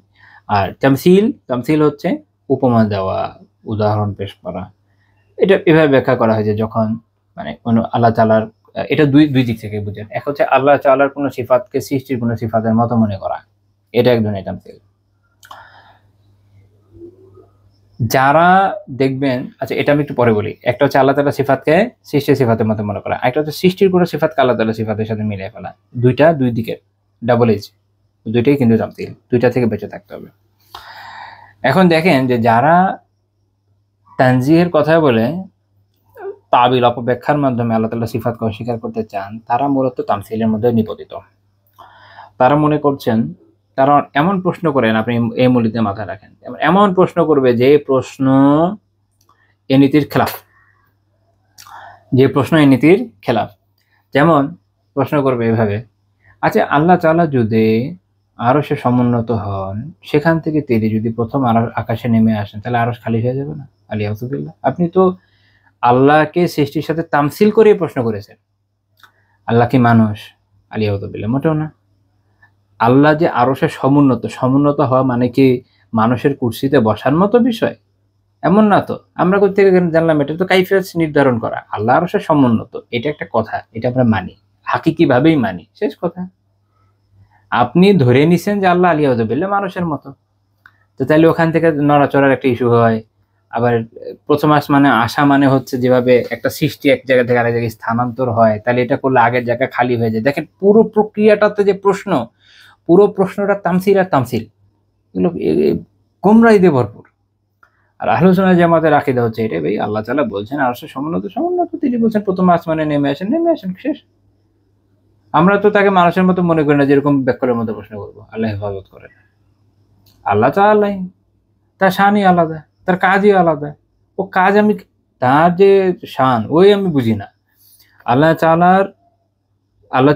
আর তামসিল হচ্ছে উপমা দেওয়া, উদাহরণ পেশ করা। এটা এভাবে ব্যাখ্যা করা হয় যে যখন মানে কোনো আল্লাহ তাআলার, এটা দুই দিক থেকে বুঝেন। এক হচ্ছে আল্লাহ তাআলার কোনো সিফাতকে সৃষ্টির কোনো সিফাতের মতো মনে করা, এটা এক ধরনের তামসিল। যারা দেখবেন, আচ্ছা এটা আমি একটু পরে বলি। একটা হচ্ছে আল্লাহ তাআলা সিফাতকে সৃষ্টির সিফাতের মতো মনে করা, একটা হচ্ছে সৃষ্টির কোনো সিফাতকে আল্লাহ তাআলা সিফাতের সাথে মিলিয়ে ফেলা। দুইটা দুই দিকের, ডাবল এজ, দুইটাই কিন্তু তামসিল, দুইটা থেকে বেঁচে থাকতে হবে। এখন দেখেন যে যারা তানজিহের কথা বলে তাবিল অপব্যাখ্যার মাধ্যমে আল্লাহ তাআলা সিফাতকে অস্বীকার করতে চান, তারা মূলত তামসিলের মধ্যে নিপতিত। তারা মনে করছেন, তারা এমন প্রশ্ন করেন, আপনি এই মূলিতে মাথায় রাখেন, এমন প্রশ্ন করবে যে প্রশ্ন এ নীতির খেলাফ, যে প্রশ্ন এই নীতির খেলাফ। যেমন প্রশ্ন করবে এভাবে, আচ্ছা আল্লাহ তাআলা যদি আরশে সমুন্নত হন, সেখান থেকে তিনি যদি প্রথম আকাশে নেমে আসেন, তাহলে আরশ খালি হয়ে যাবে না? আলিয়াউযুবিল্লাহ, আপনি তো আল্লাহকে সৃষ্টির সাথে তামসিল করে প্রশ্ন করেছেন। আল্লাহ কি মানুষ? আলিয়াউযুবিল্লাহ, মোটেও না। আল্লাহ যে আরশে সমুন্নত হওয়া মানে কি মানুষের কুরসিতে বসার মতো বিষয়? এমন না তো। আমরা কোথা থেকে জানলাম? এটা তো কাইফিয়ত নির্ধারণ করা। আল্লাহ আরশে সমুন্নত, এটা একটা কথা, এটা আমরা মানি, হাকিকিভাবেই মানি, শেষ কথা। আপনি ধরে নিছেন যে আল্লাহ আলিয়াউযুবিল্লাহ মানুষের মতো, তো তাহলে ওখান থেকে নড়াচড়ার একটা ইস্যু হয়। আবার প্রথম আসমানে আসা মানে হচ্ছে যেভাবে একটা সৃষ্টি এক জায়গা থেকে আরেক জায়গায় স্থানান্তর হয়, তাহলে এটা করলে আগের জায়গা খালি হয়ে যায়। দেখেন পুরো প্রক্রিয়াটাতে যে প্রশ্ন, পুরো প্রশ্নটা তামসিল আর তামসিল, এগুলো গোমরাহি দিয়ে ভরপুর। আর আহলে সুন্নাহ জামাতের আকীদা হচ্ছে এটাই, ভাই আল্লাহ তাআলা বলছেন আরশের সমুন্নত, তিনি বলছেন প্রথম আসমানে নেমে আসেন, শেষ। আমরা তো তাকে মানুষের মতো মনে করি না, যেরকম ব্যাকরণের মতো প্রশ্ন করবো। আল্লাহ হেফাজত করেন। আল্লাহ তাআলাই, তার শানই আলাদা, তার কাজই আলাদা। ও কাজ আমি, তার যে শান ওই আমি বুঝি না। আল্লাহ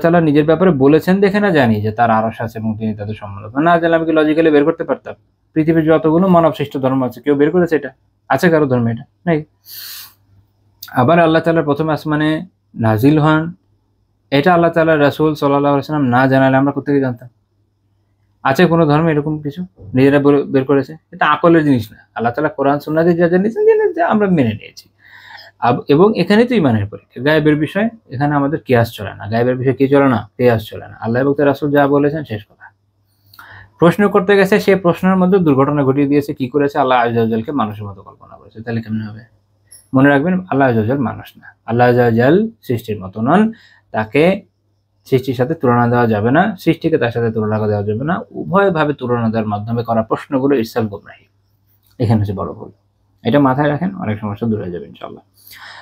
তাআলা নিজের ব্যাপারে বলেছেন দেখে না জানি যে তার আরশ আছে এবং তিনি তাদের সম্মানিত। না জানলে আমি কি লজিক্যালি বের করতে পারতাম? পৃথিবীর যতগুলো মানব সৃষ্ট ধর্ম আছে, কেউ বের করেছে এটা? আছে কারো ধর্মে এটা? নাই। আবার আল্লাহ তাআলা প্রথম আসমানে নাজিল হন, এটা আল্লাহ তাআলা রাসূল সাল্লাল্লাহু আলাইহি ওয়াসাল্লাম না জানালে আমরা কোথা থেকে জানতাম? আছে কোনো ধর্মে এরকম কিছু নিজেরা বের করেছে? এটা আকলের জিনিস না। আল্লাহ তাআলা কোরআন সুন্নাহ দিয়ে যা জানিয়েছেন, যা আমরা মেনে নিয়েছি। এবং এখানেই তো ঈমানের পরীক্ষা। গায়েবের বিষয় এখানে আমাদের কিয়াস চলে না। গায়েবের বিষয় কি চলে না? কিয়াস চলে না। আল্লাহ এবং তার রাসূল যা বলেছেন, শেষ কথা। প্রশ্ন করতে গেছে, সে প্রশ্নের মধ্যে দুর্ঘটনা ঘটিয়ে দিয়েছে। কি করেছে? আল্লাহ আযজা ওয়াজালকে মানুষের মতো কল্পনা করেছে। তাহলে কেমনে হবে? মনে রাখবেন, আল্লাহ আযজা ওয়াজাল মানুষ না। আল্লাহ আযজা ওয়াজাল সৃষ্টির মতো নন। তাকে সৃষ্টির সাথে তুলনা দেওয়া যাবে না, সৃষ্টিকে তার সাথে তুলনা দেওয়া যাবে না। উভয়ভাবে তুলনা দেওয়ার মাধ্যমে করা প্রশ্নগুলো ইরসাল গুমরাহি। এখানে হচ্ছে বড় ভুল। এটা মাথায় রাখেন, অনেক সমস্যা দূর হয়ে যাবে ইনশাআল্লাহ।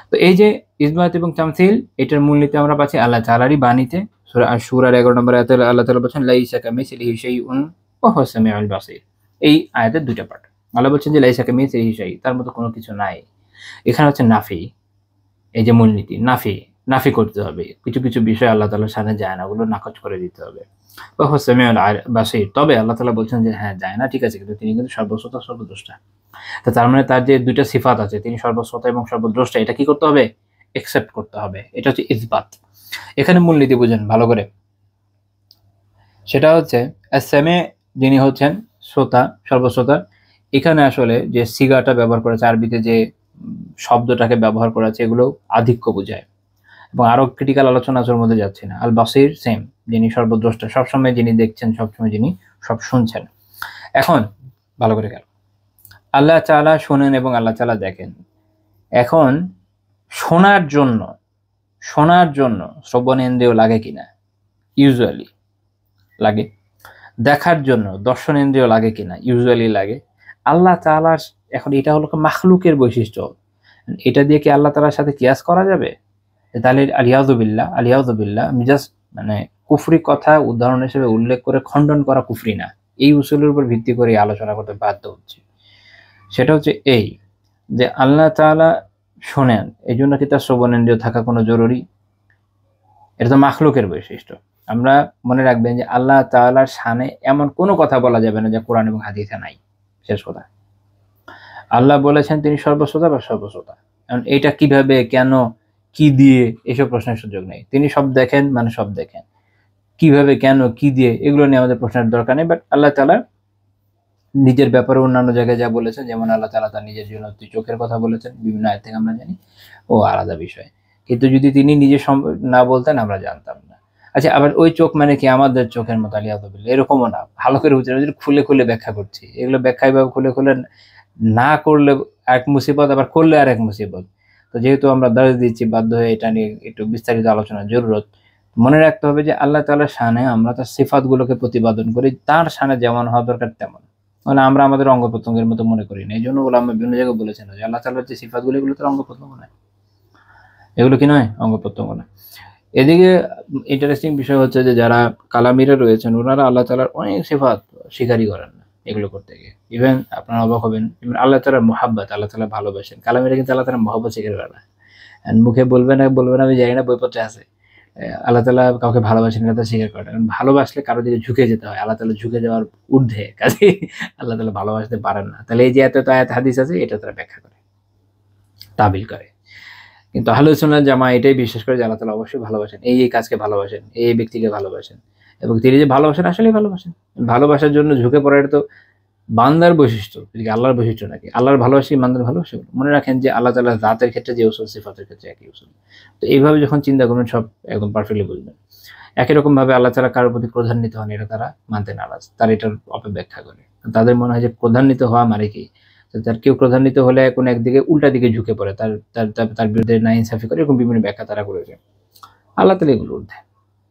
তো এই যে ইসবাত এবং তামসিল, এটার মূলনীতি আমরা পাচ্ছি আল্লাহ তাআলারই বাণীতে। সূরা আশ-শূরার 11 নম্বর আয়াতে আল্লাহ তাআলা বলেছেন লাইসা কামিসলিহি শাইউন ওয়া হুয়াস সামিউল বাসীর। এই আয়াতের দুইটা পার্ট। আল্লাহ বলছেন যে লাইসা কামিসলিহি শাই, তার মতো কোনো কিছু নাই। এখানে হচ্ছে নাফি, এই যে মূলনীতি নাফি করতে হবে। কিছু বিষয় আল্লাহ তাআলার সামনে যায় না, ওগুলো নাকচ করে দিতে হবে। ওয়া হুয়াস সামিউল বাসীর, তবে আল্লাহ তাআলা বলছেন যে হ্যাঁ যায় না, ঠিক আছে, কিন্তু তিনি কিন্তু সর্বশ্রোতা সর্বদ্রষ্টা। তো তার মানে তার যে দুইটা সিফাত আছে, তিনি সর্বশ্রোতা এবং সর্বদ্রষ্টা, এটা কি করতে হবে? একসেপ্ট করতে হবে। এটা হচ্ছে ইসবাত। এখানে মূলনীতি বুঝেন ভালো করে। সেটা হচ্ছে আস-সামি', যিনি হচ্ছেন শ্রোতা, সর্বশ্রোতা। এখানে আসলে যে সিগাটা ব্যবহার করেছে, আরবিতে যে শব্দটাকে ব্যবহার করা আছে, এগুলো আধিক্য বোঝায়। এবং আরো ক্রিটিক্যাল আলোচনা আছে, ওর মধ্যে যাচ্ছি না। আল বাসির সেম, যিনি সর্বদ্রষ্টা, সবসময় যিনি দেখছেন, সবসময় যিনি সব শুনছেন। এখন ভালো করে গেল, আল্লাহ তাআলা শোনেন এবং আল্লাহ তাআলা দেখেন। এখন শোনার জন্য শ্রবণেন্দ্রিয় লাগে কিনা? ইউজুয়ালি লাগে। দেখার জন্য দর্শনেন্দ্রিয় লাগে কিনা? ইউজুয়ালি লাগে। আল্লাহ তাআলার, এখন এটা হলো মাখলুকের বৈশিষ্ট্য, এটা দিয়ে কি আল্লাহ তাআলার সাথে কিয়াস করা যাবে? তাহলে আলিয়াযুবিল্লাহ, আমি জাস্ট মানে কুফরি কথা উদাহরণ হিসেবে উল্লেখ করে খণ্ডন করা কুফরি না, এই উসুলের উপর ভিত্তি করে আলোচনা করতে বাধ্য হচ্ছে। সেটা হচ্ছে এই যে আল্লাহ তাআলা শোনেন, এই জন্য কি তার শ্রবণেন্দ্রিয় থাকা কোনো জরুরি? এটা তো মাখলুকের বৈশিষ্ট্য। আমরা মনে রাখবেন যে আল্লাহ তাআলার শানে এমন কোনো কথা বলা যাবে না যে কোরআন এবং হাদিসে নাই। শেষ কথা। আল্লাহ বলেছেন তিনি সর্বশ্রোতা বা সর্বশ্রোতা। এখন এটা কিভাবে, কেন, কি দিয়ে, এসব প্রশ্নের সুযোগ নেই। তিনি সব দেখেন মানে সব দেখেন। কিভাবে, কেন, কি দিয়ে, এগুলো নিয়ে আমাদের প্রশ্নের দরকার নেই। বাট আল্লাহ তাআলা নিজের ব্যাপারে অন্যান্য জায়গায় যা বলেছেন, যেমন আল্লাহ তাআলা তার নিজের জন্য চোখের কথা বলেছেন বিভিন্ন আয়াত থেকে আমরা জানি, ও আলাদা বিষয়। কিন্তু যদি তিনি নিজে না বলতেন আমরা জানতাম না। আচ্ছা, আবার ওই চোখ মানে কি আমাদের চোখের মতো? আলিয়াদুবিল্লাহ, এরকমও না। ভালো করে বুঝে খুলে খুলে ব্যাখ্যা করছি, এগুলো ব্যাখ্যা এভাবে খুলে খুলে না করলে এক মুসিবত, আবার করলে আর এক মুসিবত। তো যেহেতু আমরা দর্জ দিচ্ছি, বাধ্য হয়ে এটা নিয়ে একটু বিস্তারিত আলোচনার জরুরত। মনে রাখতে হবে যে আল্লাহ তাআলার শানে আমরা তার সিফাতগুলোকে প্রতিপাদন করি, তার শানে যেমন হওয়া দরকার তেমন। মানে আমরা আমাদের অঙ্গ প্রত্যঙ্গের মতো মনে করি না। এই জন্য উলামা বিভিন্ন জায়গায় বলেছেন যে আল্লাহ তাআলার যে সিফাতগুলো, এগুলো তার অঙ্গ প্রত্যঙ্গ নয়। এগুলো কি নয়? অঙ্গ প্রত্যঙ্গ নয়। এদিকে ইন্টারেস্টিং বিষয় হচ্ছে যে যারা কালামিরা রয়েছেন, ওনারা আল্লাহ তাআলার অনেক সিফাত স্বীকারই করেন না এগুলো করতে গিয়ে। ইভেন আপনারা অবাক হবেন, আল্লাহ তাআলার মুহাব্বত, আল্লাহ তাআলা ভালোবাসেন, কালামিরা কিন্তু আল্লাহ তাআলার মহব্বত স্বীকার করে না। মুখে বলবে না আমি জানি না, বইপত্রে আছে আল্লাহ তাআলা কাউকে ভালোবাসেন, এটা স্বীকার করে না। ভালোবাসলে কারো দিকে ঝুঁকে যেতে হয়, আল্লাহ তাআলা ঝুঁকে যাওয়ার ঊর্ধ্বে, কাজে আল্লাহ তাআলা ভালোবাসতে পারেন না। তাহলে এই যে এত আয়াত হাদিস আছে, এটা তারা ব্যাখ্যা করে, তাবিল করে। কিন্তু আহলে সুন্নাত জামাত এটাই বিশ্বাস করে যে আল্লাহ তাআলা অবশ্যই ভালোবাসেন, এই কাজকে ভালোবাসেন, এই ব্যক্তিকে ভালোবাসেন, এবং তিনি যে ভালোবাসেন আসলেই ভালোবাসেন। ভালোবাসার জন্য ঝুঁকে পড়া, এটা তো বান্দার বৈশিষ্ট্য, এদিকে আল্লাহর বৈশিষ্ট্য নাকি? আল্লাহর ভালোবাসি বান্দার ভালোবাসে। মনে রাখেন যে আল্লাহ তাআলা জাতের ক্ষেত্রে যে উসুল, সিফাতের ক্ষেত্রে একই উসুল। তো এইভাবে যখন চিন্তা করবেন, সব একদম পারফেক্টলি বুঝবেন। একই রকম ভাবে আল্লাহ তাআলা কারোর প্রতি ক্রোধান্বিত হন, এটা তারা মানতে নারাজ, তারা এটার অপব্যাখ্যা করে। তাদের মনে হয় যে ক্রোধান্বিত হওয়া মানে কি, তার কেউ ক্রোধান্বিত হলে কোন একদিকে উল্টা দিকে ঝুঁকে পড়ে, তার তার তার বিরুদ্ধে নাইনসাফি করে, এরকম বিভিন্ন ব্যাখ্যা তারা করেছে। আল্লাহ তাআলা এগুলো ঊর্ধ্বে।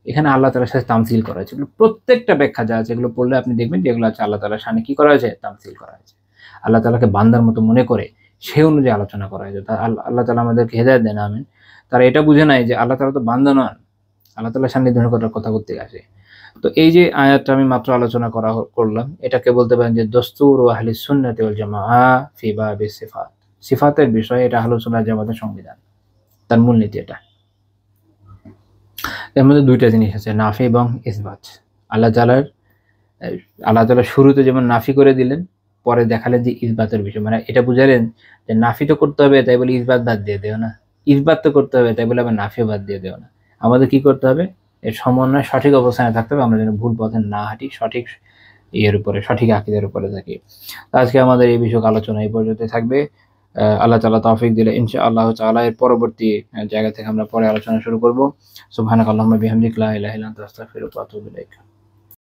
এখানে আল্লাহ তাআলার সাথে তামসিল করা হয়েছে। এগুলো প্রত্যেকটা ব্যাখ্যা যা আছে, এগুলো পড়লে আপনি দেখবেন যে এগুলো আছে আল্লাহ তাআলার শানে কি করা হয়েছে? তামসিল করা হয়েছে। আল্লাহ তাআলাকে বান্দার মতো মনে করে সে অনুযায়ী আলোচনা করা হয়েছে। আল্লাহ তাআলা আমাদেরকে হেদায়েত দেন, আমিন। তারা এটা বুঝে নাই যে আল্লাহ তাআলা তো বান্দা নন, আল্লাহ তাআলার সান্নিধ্যে করার কথা করতে আসে। তো এই যে আয়াতটা আমি মাত্র আলোচনা করলাম, এটাকে বলতে পারেন যে দস্তুর ও আহলিস সুন্নাতি ওয়াল জামাআহ ফি বাবিস সিফাত। সিফাতের বিষয়ে এটা আহলুস সুন্নাহ জামাতের সংবিধান, তার মূলনীতি এটা। এর মধ্যে দুইটা জিনিস আছে, নাফি এবং ইসবাত। আল্লাহ তাআলা শুরুতে যেমন নাফি করে দিলেন, পরে দেখালেন যে ইসবাতের বিষয়, মানে এটা বুঝালেন যে নাফি তো করতে হবে, তাই বলে ইসবাত বাদ দিয়ে দেও না। ইসবাত তো করতে হবে, তাই বলে আবার নাফিও বাদ দিয়ে দেও না। আমাদের কি করতে হবে? এর সমন্বয় সঠিক অবস্থানে থাকতে হবে, আমরা যেন ভুল পথে না হাঁটি, সঠিক উপরে, সঠিক আকীদার উপরে থাকি। আজকে আমাদের এই বিষয়ক আলোচনা এই পর্যন্ত থাকবে। আল্লাহ তাআলা তৌফিক দিলে ইনশাআল্লাহ তাআলা এর পরবর্তী জায়গা থেকে আমরা পরে আলোচনা শুরু করব। সুবহানাকাল্লাহুম্মা বিহামদিকা লা ইলাহা ইল্লা আনতা আস্তাগফিরুকা ওয়া আতুবু ইলাইক।